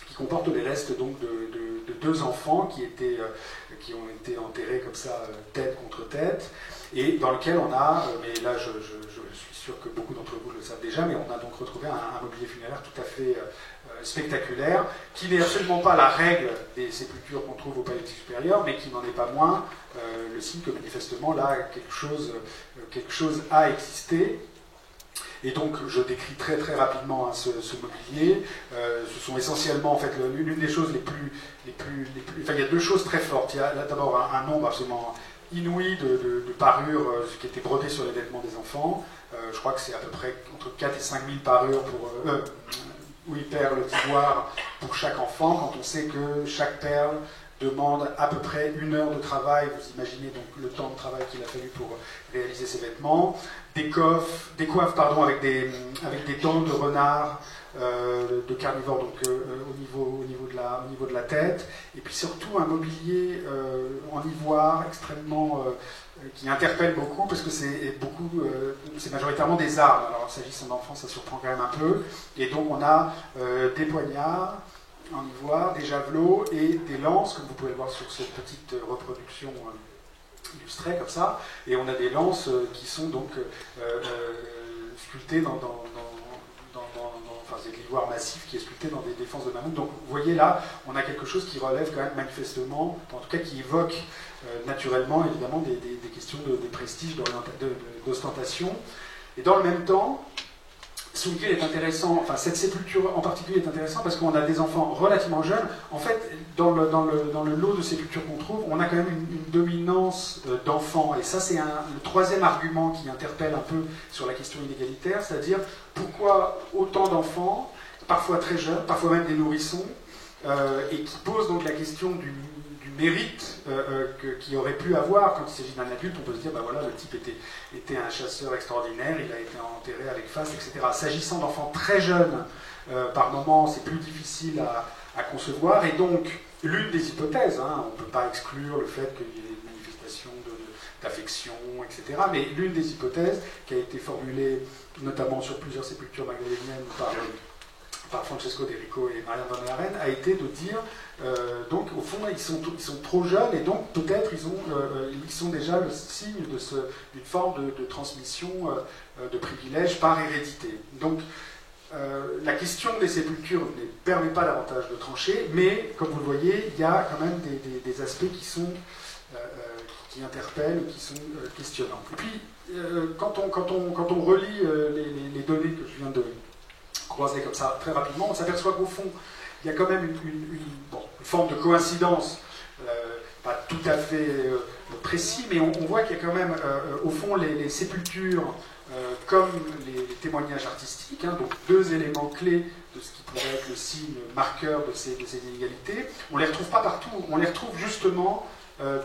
qui comporte les restes donc de 2 enfants qui ont été enterrés comme ça, tête contre tête, et dans lequel on a, mais là je suis sûr que beaucoup d'entre vous le savent déjà, mais on a donc retrouvé un mobilier funéraire tout à fait spectaculaire, qui n'est absolument pas la règle des sépultures qu'on trouve au Paléolithique supérieur, mais qui n'en est pas moins le signe que manifestement là quelque chose a existé. Et donc, je décris très très rapidement ce mobilier. Ce sont essentiellement, en fait, l'une des choses les plus... Enfin, il y a 2 choses très fortes. Il y a là d'abord un nombre absolument inouï de parures qui étaient brodées sur les vêtements des enfants. Je crois que c'est à peu près entre 4 et 5 000 parures perles d'ivoire pour chaque enfant, quand on sait que chaque perle demande à peu près 1 heure de travail. Vous imaginez donc le temps de travail qu'il a fallu pour réaliser ces vêtements. Des coiffes avec des dents de renard, de carnivore, donc au niveau de la tête. Et puis surtout un mobilier en ivoire extrêmement qui interpelle beaucoup, parce que c'est majoritairement des armes. Alors s'agissant d'enfants, ça surprend quand même un peu. Et donc on a des poignards en ivoire, des javelots et des lances, comme vous pouvez le voir sur cette petite reproduction illustrée comme ça. Et on a des lances qui sont donc sculptées enfin, c'est de l'ivoire massif qui est sculpté dans des défenses de mammouth. Donc vous voyez là, on a quelque chose qui relève quand même manifestement, en tout cas qui évoque naturellement évidemment des questions de prestige, d'ostentation. Et dans le même temps, Sungir est intéressant, enfin cette sépulture en particulier est intéressante parce qu'on a des enfants relativement jeunes. En fait, dans le lot de sépultures qu'on trouve, on a quand même une dominance d'enfants. Et ça, c'est le 3e argument qui interpelle un peu sur la question inégalitaire, c'est-à-dire pourquoi autant d'enfants, parfois très jeunes, parfois même des nourrissons, et qui pose donc la question du mérite qu'il aurait pu avoir quand il s'agit d'un adulte. On peut se dire, ben voilà, le type était un chasseur extraordinaire, il a été enterré avec face, etc. S'agissant d'enfants très jeunes, par moments, c'est plus difficile à concevoir, et donc l'une des hypothèses, on ne peut pas exclure le fait qu'il y ait des manifestations d'affection, etc., mais l'une des hypothèses qui a été formulée notamment sur plusieurs sépultures magdaléniennes par Francesco De Rico et Marianne Van der Aren, a été de dire, donc au fond, ils sont trop jeunes, et donc peut-être ils sont déjà le signe d'une forme de transmission de privilèges par hérédité. Donc la question des sépultures ne permet pas davantage de trancher, mais comme vous le voyez, il y a quand même des aspects qui interpellent, qui sont questionnants. Et puis, quand on relit les données que je viens de croiser comme ça très rapidement, on s'aperçoit qu'au fond, il y a quand même une forme de coïncidence, pas tout à fait précis, mais on voit qu'il y a quand même, au fond, les sépultures, comme les témoignages artistiques, donc 2 éléments clés de ce qui pourrait être le signe marqueur de ces inégalités, on ne les retrouve pas partout, on les retrouve justement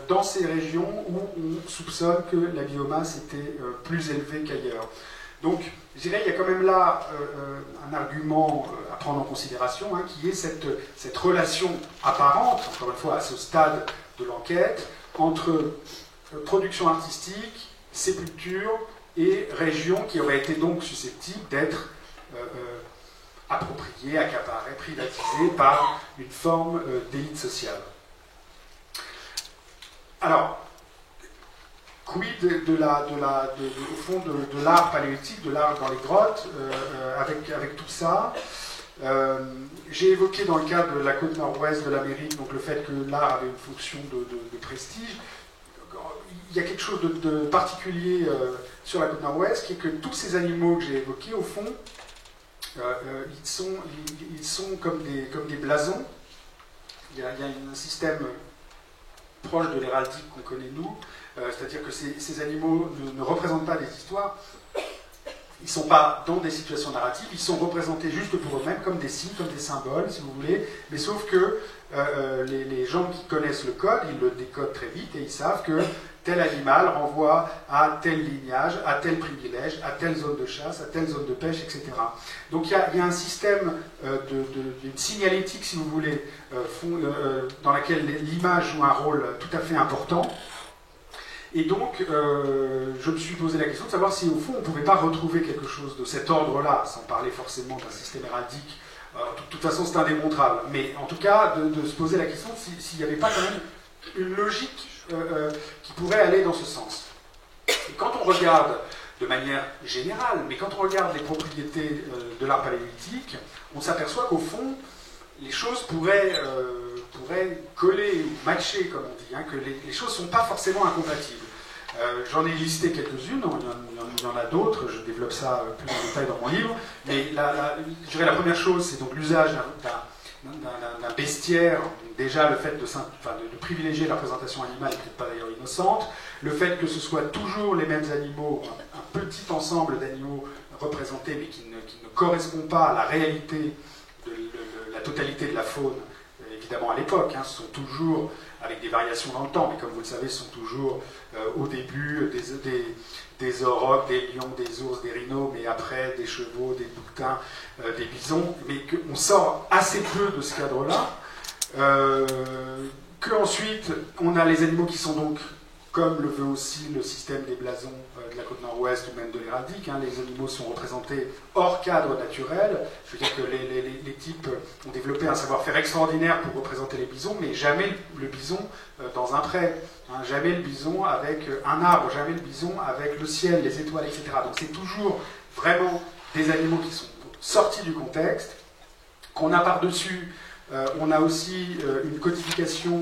dans ces régions où on soupçonne que la biomasse était plus élevée qu'ailleurs. Donc, je dirais, il y a quand même là un argument à prendre en considération, qui est cette relation apparente, encore une fois à ce stade de l'enquête, entre production artistique, sépulture et région qui auraient été donc susceptibles d'être appropriées, accaparées, privatisées par une forme d'élite sociale. Alors, quid au fond de l'art paléolithique, de l'art dans les grottes, avec tout ça. J'ai évoqué dans le cadre de la côte nord-ouest de l'Amérique donc le fait que l'art avait une fonction de prestige. Il y a quelque chose de particulier sur la côte nord-ouest, qui est que tous ces animaux que j'ai évoqués, au fond, ils sont comme des blasons. Il y a un système proche de l'héraldique qu'on connaît nous, c'est-à-dire que ces animaux ne représentent pas des histoires. Ils ne sont pas dans des situations narratives, ils sont représentés juste pour eux-mêmes comme des signes, comme des symboles, si vous voulez, mais sauf que les gens qui connaissent le code, ils le décodent très vite et ils savent que tel animal renvoie à tel lignage, à tel privilège, à telle zone de chasse, à telle zone de pêche, etc. Donc il y a un système d'une signalétique, si vous voulez, dans laquelle l'image joue un rôle tout à fait important. Et donc, je me suis posé la question de savoir si, au fond, on ne pouvait pas retrouver quelque chose de cet ordre-là, sans parler forcément d'un système héraldique. De toute façon, c'est indémontrable. Mais en tout cas, de se poser la question s'il n'y avait pas quand même une logique qui pourrait aller dans ce sens. Et quand on regarde de manière générale, mais quand on regarde les propriétés de l'art paléolithique, on s'aperçoit qu'au fond, les choses pourraient coller ou matcher, comme on dit, hein, que les choses ne sont pas forcément incompatibles. J'en ai listé quelques-unes, il y en a d'autres, je développe ça plus en détail dans mon livre, mais je dirais la première chose, c'est donc l'usage d'un bestiaire. Déjà, le fait de privilégier la représentation animale n'est peut-être pas d'ailleurs innocente, le fait que ce soit toujours les mêmes animaux, un petit ensemble d'animaux représentés, mais qui ne correspond pas à la réalité de la totalité de la faune, évidemment à l'époque, hein, sont toujours avec des variations dans le temps, mais comme vous le savez, sont toujours au début des aurochs, des lions, des ours, des rhinos, mais après des chevaux, des bouquetins, des bisons, mais qu'on sort assez peu de ce cadre-là, qu'ensuite on a les animaux qui sont donc, comme le veut aussi le système des blasons de la côte nord-ouest ou même de l'héraldique, hein, les animaux sont représentés hors cadre naturel. Je veux dire que les types ont développé un savoir-faire extraordinaire pour représenter les bisons, mais jamais le bison dans un pré, hein, jamais le bison avec un arbre, jamais le bison avec le ciel, les étoiles, etc. Donc c'est toujours vraiment des animaux qui sont sortis du contexte, qu'on a par-dessus. On a aussi une codification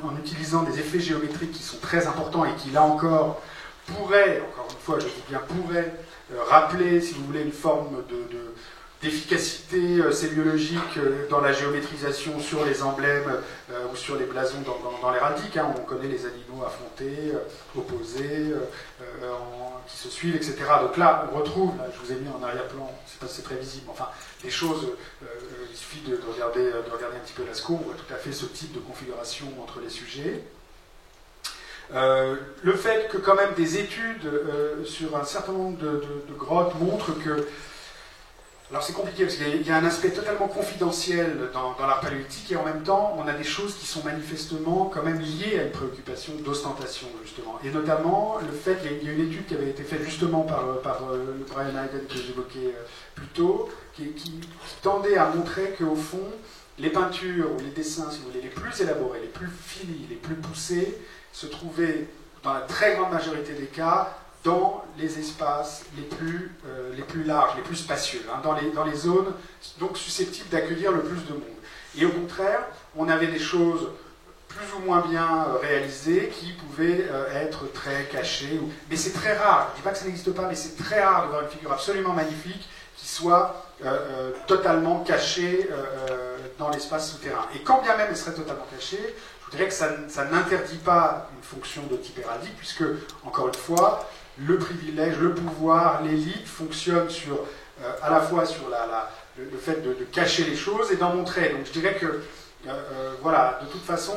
en utilisant des effets géométriques qui sont très importants et qui, là encore une fois, je dis bien pourraient, rappeler, si vous voulez, une forme d'efficacité sémiologique dans la géométrisation sur les emblèmes ou sur les blasons dans l'héraldique. Hein. On connaît les animaux affrontés, opposés, qui se suivent, etc. Donc là, on retrouve, là, je vous ai mis en arrière-plan, je ne sais pas si c'est très visible, enfin, des choses, il suffit de regarder un petit peu Lascaux, on voit tout à fait ce type de configuration entre les sujets. Le fait que quand même des études sur un certain nombre de grottes montrent que... Alors c'est compliqué parce qu'il y a un aspect totalement confidentiel dans l'art paléolithique et en même temps on a des choses qui sont manifestement quand même liées à une préoccupation d'ostentation justement. Et notamment le fait qu'il y a une étude qui avait été faite justement par le Brian Hayden que j'évoquais plus tôt qui tendait à montrer qu'au fond les peintures ou les dessins, si vous voulez, les plus élaborés, les plus finis, les plus poussés se trouvaient dans la très grande majorité des cas dans les espaces les plus larges, les plus spacieux, hein, dans les zones donc susceptibles d'accueillir le plus de monde. Et au contraire, on avait des choses plus ou moins bien réalisées qui pouvaient être très cachées. Mais c'est très rare, je ne dis pas que ça n'existe pas, mais c'est très rare de voir une figure absolument magnifique qui soit totalement cachée dans l'espace souterrain. Et quand bien même elle serait totalement cachée, je dirais que ça n'interdit pas une fonction de type héraldique, puisque, encore une fois, le privilège, le pouvoir, l'élite fonctionnent à la fois sur le fait de cacher les choses et d'en montrer. Donc je dirais que, voilà, de toute façon,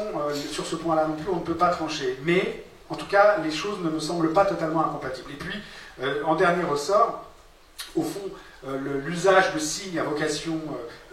sur ce point-là non plus, on ne peut pas trancher. Mais, en tout cas, les choses ne me semblent pas totalement incompatibles. Et puis, en dernier ressort, au fond, l'usage de signes à vocation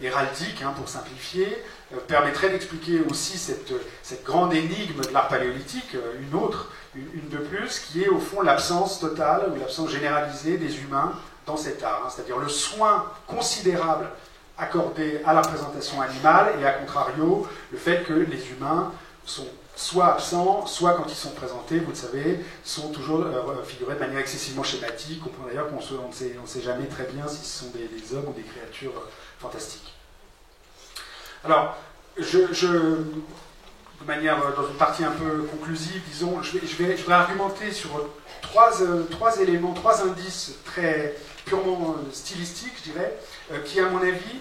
héraldique, hein, pour simplifier, permettrait d'expliquer aussi cette grande énigme de l'art paléolithique, une de plus, qui est au fond l'absence totale ou l'absence généralisée des humains dans cet art, hein, c'est-à-dire le soin considérable accordé à la représentation animale et à contrario le fait que les humains sont soit absents, soit quand ils sont présentés, vous le savez, sont toujours figurés de manière excessivement schématique. On comprend d'ailleurs qu'on ne sait jamais très bien si ce sont des hommes ou des créatures fantastiques. Alors, de manière, dans une partie un peu conclusive, disons, je vais argumenter sur trois éléments, trois indices très purement stylistiques, je dirais, qui, à mon avis,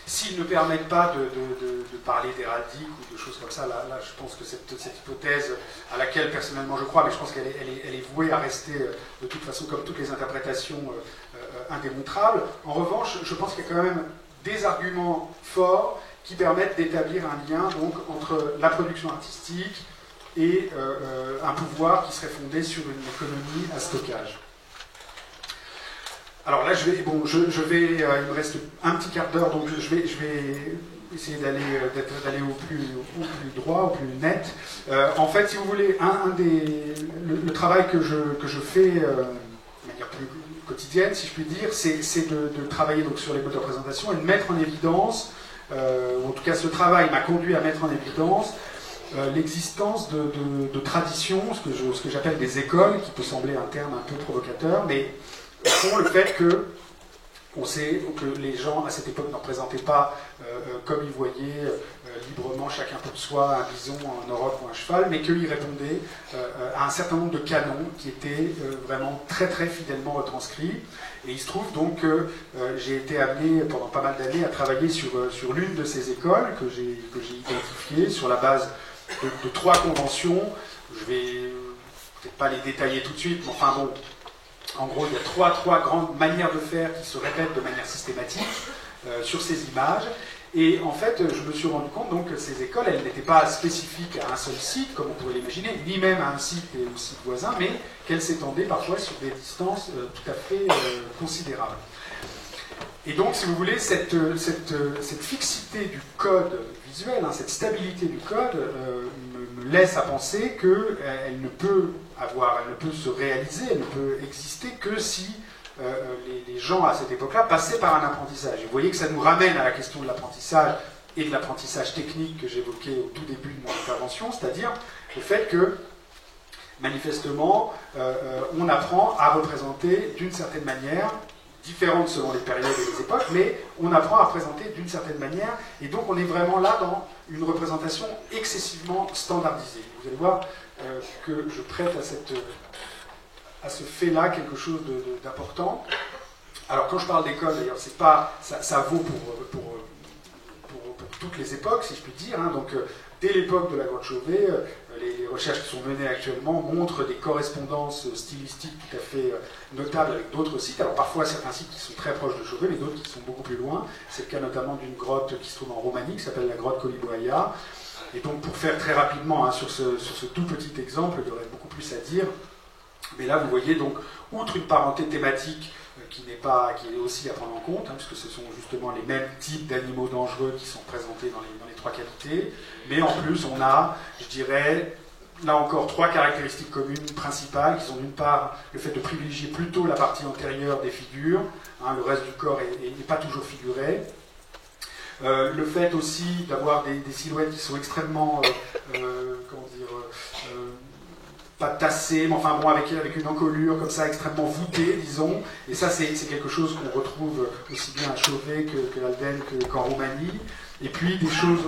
s'ils ne permettent pas de parler d'héraldique ou de choses comme ça, là je pense que cette hypothèse à laquelle personnellement je crois, mais je pense qu'elle est vouée à rester de toute façon, comme toutes les interprétations, indémontrables. En revanche, je pense qu'il y a quand même des arguments forts qui permettent d'établir un lien donc, entre la production artistique et un pouvoir qui serait fondé sur une économie à stockage. Alors là, il me reste un petit quart d'heure, donc je vais essayer d'aller au plus droit, au plus net. En fait, si vous voulez, le travail que je fais de manière plus quotidienne, si je puis dire, c'est de travailler donc, sur les modes de représentation et de mettre en évidence, ou en tout cas ce travail m'a conduit à mettre en évidence l'existence de traditions, ce que j'appelle des écoles, qui peut sembler un terme un peu provocateur, mais au fond, le fait qu'on sait que les gens à cette époque ne représentaient pas comme ils voyaient librement chacun pour soi un bison, un auroch ou un cheval, mais qu'ils répondaient à un certain nombre de canons qui étaient vraiment très très fidèlement retranscrits. Et il se trouve donc que j'ai été amené pendant pas mal d'années à travailler sur l'une de ces écoles que j'ai identifiées sur la base de trois conventions. Je vais peut-être pas les détailler tout de suite, mais enfin bon. En gros, il y a trois grandes manières de faire qui se répètent de manière systématique sur ces images. Et en fait, je me suis rendu compte donc, que ces écoles, elles n'étaient pas spécifiques à un seul site, comme on pourrait l'imaginer, ni même à un site et au site voisin, mais qu'elles s'étendaient parfois sur des distances tout à fait considérables. Et donc, si vous voulez, cette fixité du code visuel, cette stabilité du code, me laisse à penser qu'elle ne peut se réaliser, elle ne peut exister que si les gens à cette époque-là passaient par un apprentissage. Et vous voyez que ça nous ramène à la question de l'apprentissage et de l'apprentissage technique que j'évoquais au tout début de mon intervention, c'est-à-dire le fait que, manifestement, on apprend à représenter d'une certaine manière, différente selon les périodes et les époques, mais on apprend à représenter d'une certaine manière, et donc on est vraiment là dans une représentation excessivement standardisée. Vous allez voir que je prête à ce fait-là quelque chose d'important. Alors quand je parle d'école, d'ailleurs, c'est pas, ça vaut pour toutes les époques, si je puis dire. Donc dès l'époque de la grotte Chauvet, les recherches qui sont menées actuellement montrent des correspondances stylistiques tout à fait notables avec d'autres sites. Alors parfois certains sites qui sont très proches de Chauvet, mais d'autres qui sont beaucoup plus loin. C'est le cas notamment d'une grotte qui se trouve en Roumanie, qui s'appelle la grotte Coliboaia. Et donc pour faire très rapidement sur ce tout petit exemple, il y aurait beaucoup plus à dire. Mais là vous voyez donc, outre une parenté thématique qui est aussi à prendre en compte, puisque ce sont justement les mêmes types d'animaux dangereux qui sont présentés dans les trois qualités, mais en plus on a, je dirais, là encore trois caractéristiques communes principales, qui sont d'une part le fait de privilégier plutôt la partie antérieure des figures, le reste du corps n'est pas toujours figuré, le fait aussi d'avoir des silhouettes qui sont extrêmement, pas tassé, mais enfin bon, avec une encolure comme ça, extrêmement voûtée, disons. Et ça, c'est quelque chose qu'on retrouve aussi bien à Chauvet que Alden qu'en Roumanie. Et puis des choses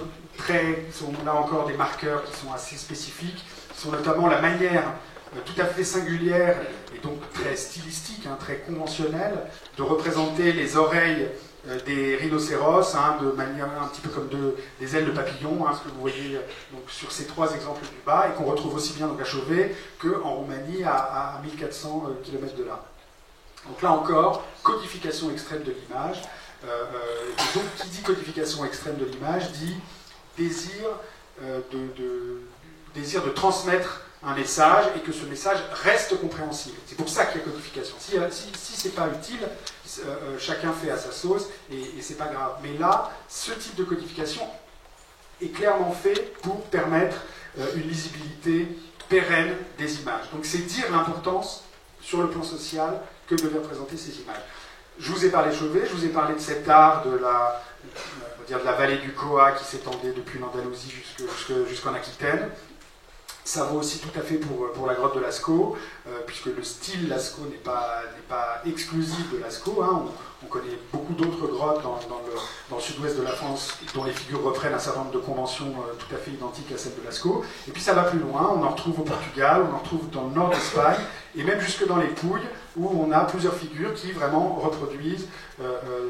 qui sont là encore des marqueurs qui sont assez spécifiques, qui sont notamment la manière tout à fait singulière et donc très stylistique, très conventionnelle, de représenter les oreilles des rhinocéros, de manière un petit peu comme des ailes de papillon, ce que vous voyez donc, sur ces trois exemples du bas, et qu'on retrouve aussi bien donc, à Chauvet qu'en Roumanie à 1400 km de là. Donc là encore, codification extrême de l'image. Et donc qui dit codification extrême de l'image dit désir de transmettre un message et que ce message reste compréhensible. C'est pour ça qu'il y a codification. Si c'est pas utile, chacun fait à sa sauce et c'est pas grave. Mais là, ce type de codification est clairement fait pour permettre une lisibilité pérenne des images. Donc c'est dire l'importance sur le plan social que devaient représenter ces images. Je vous ai parlé de Chauvet, je vous ai parlé de cet art de dire de la vallée du Coa qui s'étendait depuis l'Andalousie jusqu'en Aquitaine. Ça vaut aussi tout à fait pour la grotte de Lascaux, puisque le style Lascaux n'est pas exclusif de Lascaux. Hein. On connaît beaucoup d'autres grottes dans le sud-ouest de la France dont les figures reprennent un certain nombre de conventions tout à fait identiques à celles de Lascaux. Et puis ça va plus loin, on en retrouve au Portugal, on en retrouve dans le nord d'Espagne, et même jusque dans les Pouilles, où on a plusieurs figures qui vraiment reproduisent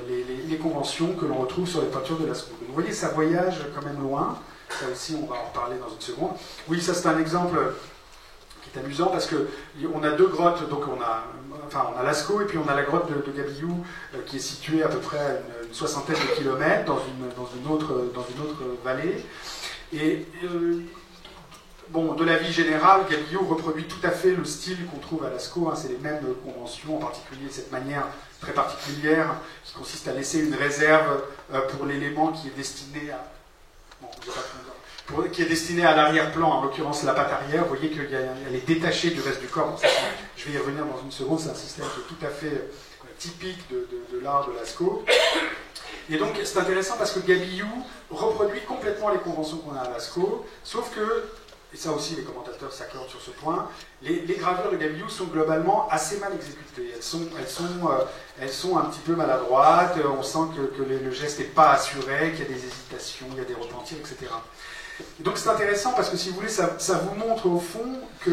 les conventions que l'on retrouve sur les peintures de Lascaux. Donc vous voyez, ça voyage quand même loin. Ça aussi, on va en reparler dans une seconde. Oui, ça c'est un exemple qui est amusant parce qu'on a deux grottes, donc on a Lascaux et puis on a la grotte de Gabillou qui est située à peu près à une soixantaine de kilomètres dans une autre vallée. Et bon, de la vie générale, Gabillou reproduit tout à fait le style qu'on trouve à Lascaux. Hein, c'est les mêmes conventions, en particulier cette manière très particulière qui consiste à laisser une réserve pour l'élément qui est destiné à... qui est destiné à l'arrière-plan, en l'occurrence la patte arrière. Vous voyez qu'elle est détachée du reste du corps. Bon, je vais y revenir dans une seconde, c'est un système qui est tout à fait typique de l'art de Lascaux. Et donc c'est intéressant parce que Gabillou reproduit complètement les conventions qu'on a à Lascaux, sauf que, et ça aussi les commentateurs s'accordent sur ce point, les gravures de Gabillou sont globalement assez mal exécutées. Elles sont un petit peu maladroites, on sent que le geste n'est pas assuré, qu'il y a des hésitations, il y a des repentirs, etc. Et donc c'est intéressant parce que si vous voulez, ça vous montre au fond que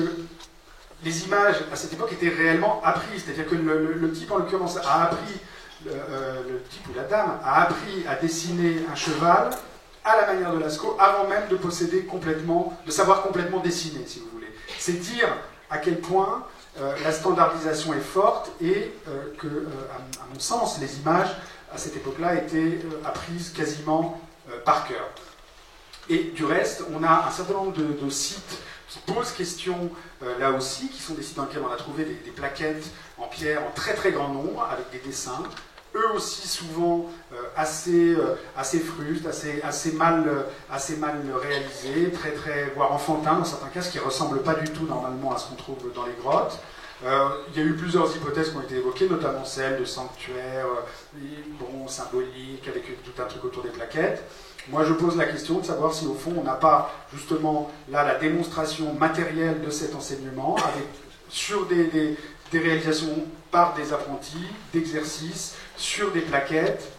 les images à cette époque étaient réellement apprises. C'est-à-dire que le type en l'occurrence a appris, le type ou la dame a appris à dessiner un cheval à la manière de Lascaux avant même de savoir complètement dessiner, si vous voulez. C'est dire à quel point la standardisation est forte et que, à mon sens, les images à cette époque-là étaient apprises quasiment par cœur. Et du reste, on a un certain nombre de sites qui posent question là aussi, qui sont des sites dans lesquels on a trouvé des plaquettes en pierre en très très grand nombre, avec des dessins, eux aussi souvent assez frustes, assez mal réalisés, voire enfantins dans certains cas, ce qui ne ressemble pas du tout normalement à ce qu'on trouve dans les grottes. Il y a eu plusieurs hypothèses qui ont été évoquées, notamment celle de sanctuaires symboliques, avec tout un truc autour des plaquettes. Moi, je pose la question de savoir si, au fond, on n'a pas, justement, là, la démonstration matérielle de cet enseignement, sur des réalisations par des apprentis, d'exercices, sur des plaquettes,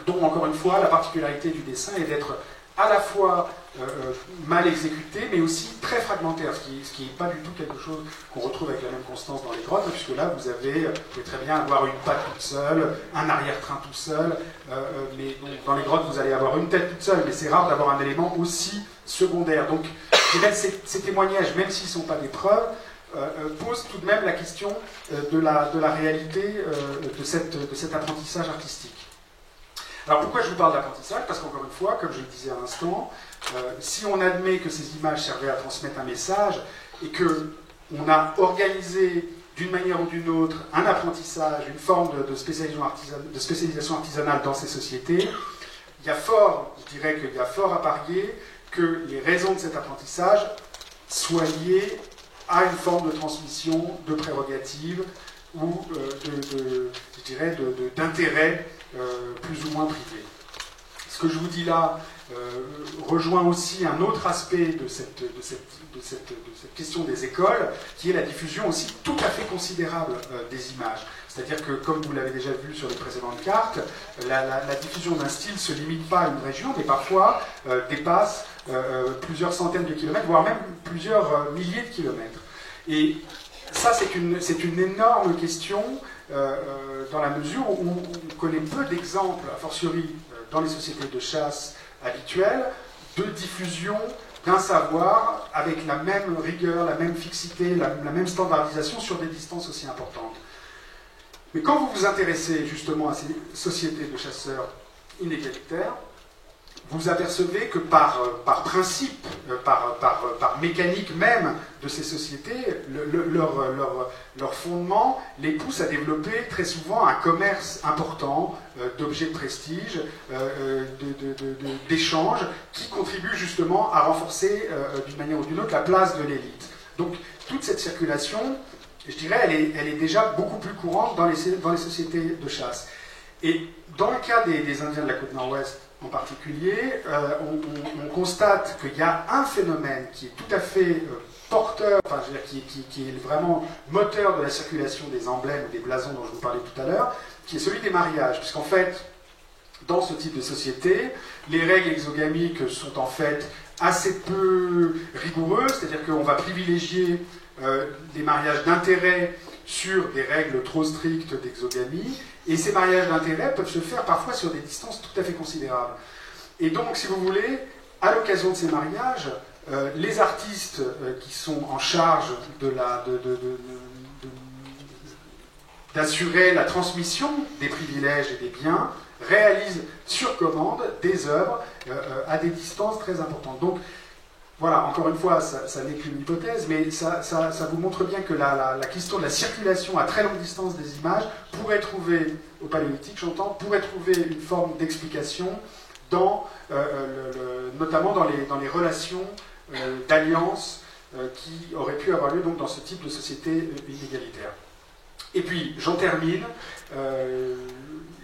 dont, encore une fois, la particularité du dessin est d'être à la fois mal exécuté, mais aussi très fragmentaire, ce qui n'est pas du tout quelque chose qu'on retrouve avec la même constance dans les grottes, puisque là, vous pouvez très bien avoir une patte toute seule, un arrière-train tout seul, mais donc, dans les grottes, vous allez avoir une tête toute seule, mais c'est rare d'avoir un élément aussi secondaire. Donc, ces témoignages, même s'ils ne sont pas des preuves, posent tout de même la question de la réalité de cet apprentissage artistique. Alors pourquoi je vous parle d'apprentissage? Parce qu'encore une fois, comme je le disais à l'instant, si on admet que ces images servaient à transmettre un message et qu'on a organisé d'une manière ou d'une autre un apprentissage, une forme de spécialisation artisanale dans ces sociétés, je dirais qu'il y a fort à parier que les raisons de cet apprentissage soient liées à une forme de transmission, de prérogatives ou d'intérêt plus ou moins privé. Ce que je vous dis là rejoint aussi un autre aspect de cette question des écoles, qui est la diffusion aussi tout à fait considérable des images. C'est-à-dire que, comme vous l'avez déjà vu sur les précédentes cartes, la diffusion d'un style ne se limite pas à une région, mais parfois dépasse plusieurs centaines de kilomètres, voire même plusieurs milliers de kilomètres. Et ça, c'est une énorme question dans la mesure où on connaît peu d'exemples, a fortiori dans les sociétés de chasse habituelles, de diffusion d'un savoir avec la même rigueur, la même fixité, la même standardisation sur des distances aussi importantes. Mais quand vous vous intéressez justement à ces sociétés de chasseurs inégalitaires, vous apercevez que par principe, par mécanique même de ces sociétés, leur fondement les pousse à développer très souvent un commerce important d'objets de prestige, d'échanges, qui contribue justement à renforcer d'une manière ou d'une autre la place de l'élite. Donc toute cette circulation, je dirais, elle est déjà beaucoup plus courante dans les sociétés de chasse. Et dans le cas des Indiens de la côte nord-ouest en particulier, on constate qu'il y a un phénomène qui est tout à fait porteur, enfin, je veux dire, qui est vraiment moteur de la circulation des emblèmes ou des blasons dont je vous parlais tout à l'heure, qui est celui des mariages. Puisqu'en fait, dans ce type de société, les règles exogamiques sont en fait assez peu rigoureuses, c'est-à-dire qu'on va privilégier des mariages d'intérêt sur des règles trop strictes d'exogamie, et ces mariages d'intérêt peuvent se faire parfois sur des distances tout à fait considérables. Et donc, si vous voulez, à l'occasion de ces mariages, les artistes qui sont en charge d'assurer la transmission des privilèges et des biens réalisent sur commande des œuvres à des distances très importantes. Donc, voilà, encore une fois, ça n'est qu'une hypothèse, mais ça vous montre bien que la question de la circulation à très longue distance des images pourrait trouver, au paléolithique j'entends, pourrait trouver une forme d'explication notamment dans les relations d'alliance qui auraient pu avoir lieu donc, dans ce type de société inégalitaire. Et puis, j'en termine.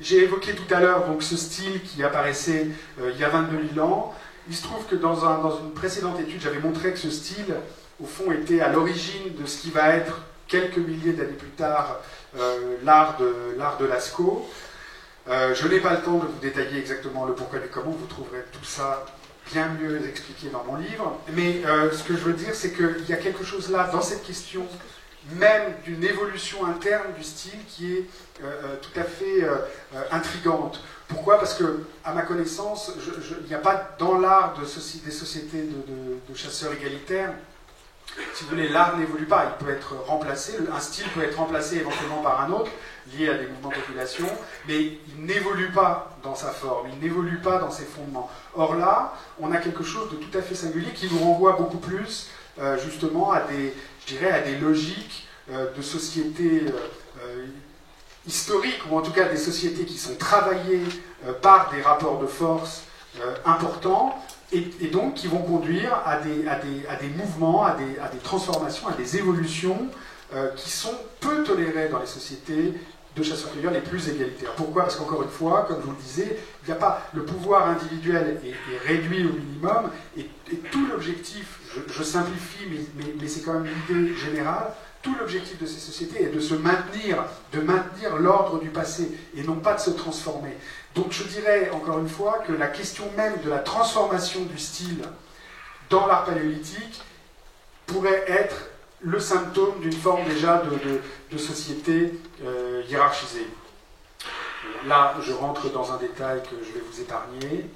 J'ai évoqué tout à l'heure donc, ce style qui apparaissait il y a 22 000 ans. Il se trouve que dans une précédente étude, j'avais montré que ce style, au fond, était à l'origine de ce qui va être, quelques milliers d'années plus tard, l'art de Lascaux. Je n'ai pas le temps de vous détailler exactement le pourquoi du comment, vous trouverez tout ça bien mieux expliqué dans mon livre. Mais ce que je veux dire, c'est qu'il y a quelque chose là, dans cette question, même d'une évolution interne du style qui est tout à fait intrigante. Pourquoi? Parce que, à ma connaissance, il n'y a pas dans l'art des sociétés de chasseurs égalitaires, si vous voulez, l'art n'évolue pas, il peut être remplacé, un style peut être remplacé éventuellement par un autre, lié à des mouvements de population, mais il n'évolue pas dans sa forme, il n'évolue pas dans ses fondements. Or là, on a quelque chose de tout à fait singulier qui nous renvoie beaucoup plus, justement, à des logiques de sociétés historiques, ou en tout cas des sociétés qui sont travaillées par des rapports de force importants, et donc qui vont conduire à des mouvements, à des transformations, à des évolutions qui sont peu tolérées dans les sociétés de chasseurs-cueilleurs les plus égalitaires. Pourquoi? Parce qu'encore une fois, comme je vous le disais, il n'y a pas, le pouvoir individuel est réduit au minimum, et tout l'objectif, je simplifie, mais c'est quand même l'idée générale, tout l'objectif de ces sociétés est de maintenir l'ordre du passé, et non pas de se transformer. Donc je dirais, encore une fois, que la question même de la transformation du style dans l'art paléolithique pourrait être le symptôme d'une forme déjà de société hiérarchisée. Là, je rentre dans un détail que je vais vous épargner.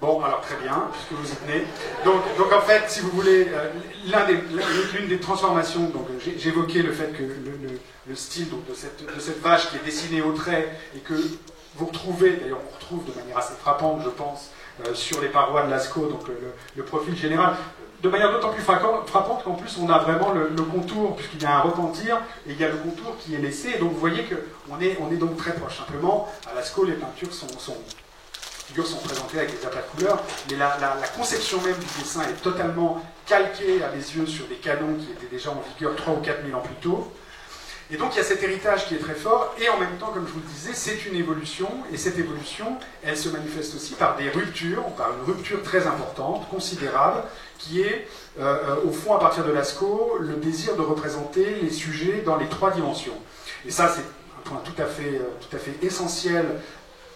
Bon, alors très bien, puisque vous y tenez. Donc en fait, si vous voulez, l'une des transformations, donc j'évoquais le fait que le style donc, de cette vache qui est dessinée au trait et que vous retrouvez, d'ailleurs on retrouve de manière assez frappante, je pense, sur les parois de Lascaux, donc le profil général, de manière d'autant plus frappante qu'en plus on a vraiment le contour, puisqu'il y a un repentir, et il y a le contour qui est laissé, et donc vous voyez qu'on est donc très proche. Simplement, à Lascaux, les peintures sont présentées avec des aplats de couleurs, mais la conception même du dessin est totalement calquée à mes yeux sur des canons qui étaient déjà en vigueur 3 ou 4 000 ans plus tôt. Et donc il y a cet héritage qui est très fort, et en même temps, comme je vous le disais, c'est une évolution, et cette évolution, elle se manifeste aussi par des ruptures, par une rupture très importante, considérable, qui est, au fond, à partir de Lascaux, le désir de représenter les sujets dans les 3 dimensions. Et ça, c'est un point tout à fait essentiel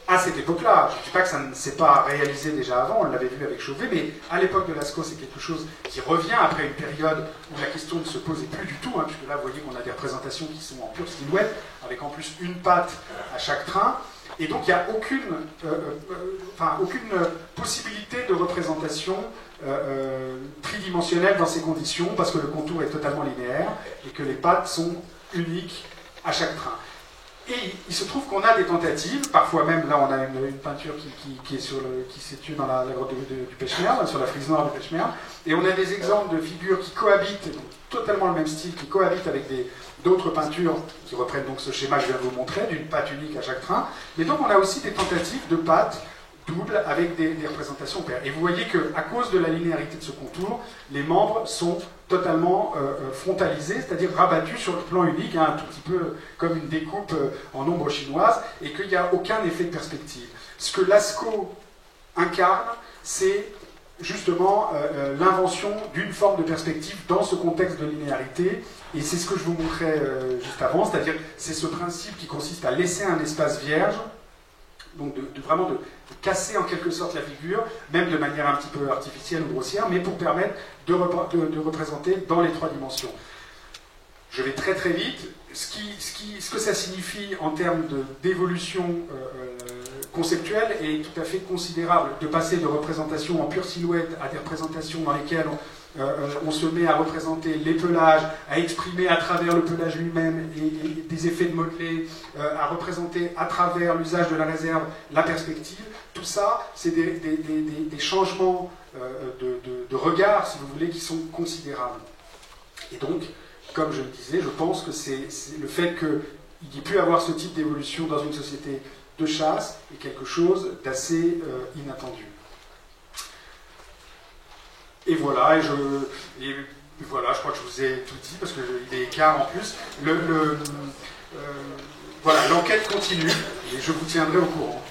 à cette époque-là. Je ne dis pas que ça ne s'est pas réalisé déjà avant, on l'avait vu avec Chauvet, mais à l'époque de Lascaux, c'est quelque chose qui revient après une période où la question ne se posait plus du tout, puisque là, vous voyez qu'on a des représentations qui sont en pure silhouette, avec en plus une patte à chaque train, et donc il n'y a aucune possibilité de représentation tridimensionnelle dans ces conditions, parce que le contour est totalement linéaire, et que les pattes sont uniques à chaque train. Et il se trouve qu'on a des tentatives, parfois même, là on a une peinture qui se situe dans la grotte du Pechmerle, sur la frise noire du Pechmerle, et on a des exemples de figures qui cohabitent, donc, totalement le même style, qui cohabitent avec d'autres peintures qui reprennent donc ce schéma que je viens de vous montrer, d'une patte unique à chaque train. Mais donc on a aussi des tentatives de pattes double avec des représentations paires. Et vous voyez qu'à cause de la linéarité de ce contour, les membres sont totalement frontalisés, c'est-à-dire rabattus sur le plan unique, hein, un tout petit peu comme une découpe en ombre chinoise, et qu'il n'y a aucun effet de perspective. Ce que Lascaux incarne, c'est justement l'invention d'une forme de perspective dans ce contexte de linéarité, et c'est ce que je vous montrais juste avant, c'est-à-dire c'est ce principe qui consiste à laisser un espace vierge, donc vraiment de casser en quelque sorte la figure, même de manière un petit peu artificielle ou grossière, mais pour permettre de représenter dans les 3 dimensions. Je vais très très vite. Ce que ça signifie en termes d'évolution conceptuelle est tout à fait considérable. De passer de représentations en pure silhouette à des représentations dans lesquelles on se met à représenter les pelages, à exprimer à travers le pelage lui-même et des effets de modelé, à représenter à travers l'usage de la réserve la perspective. Tout ça, c'est des changements de regard, si vous voulez, qui sont considérables. Et donc, comme je le disais, je pense que c'est le fait qu'il ait pu avoir ce type d'évolution dans une société de chasse est quelque chose d'assez inattendu. Et voilà, voilà, je crois que je vous ai tout dit, parce qu'il est quart en plus. Voilà, l'enquête continue, et je vous tiendrai au courant.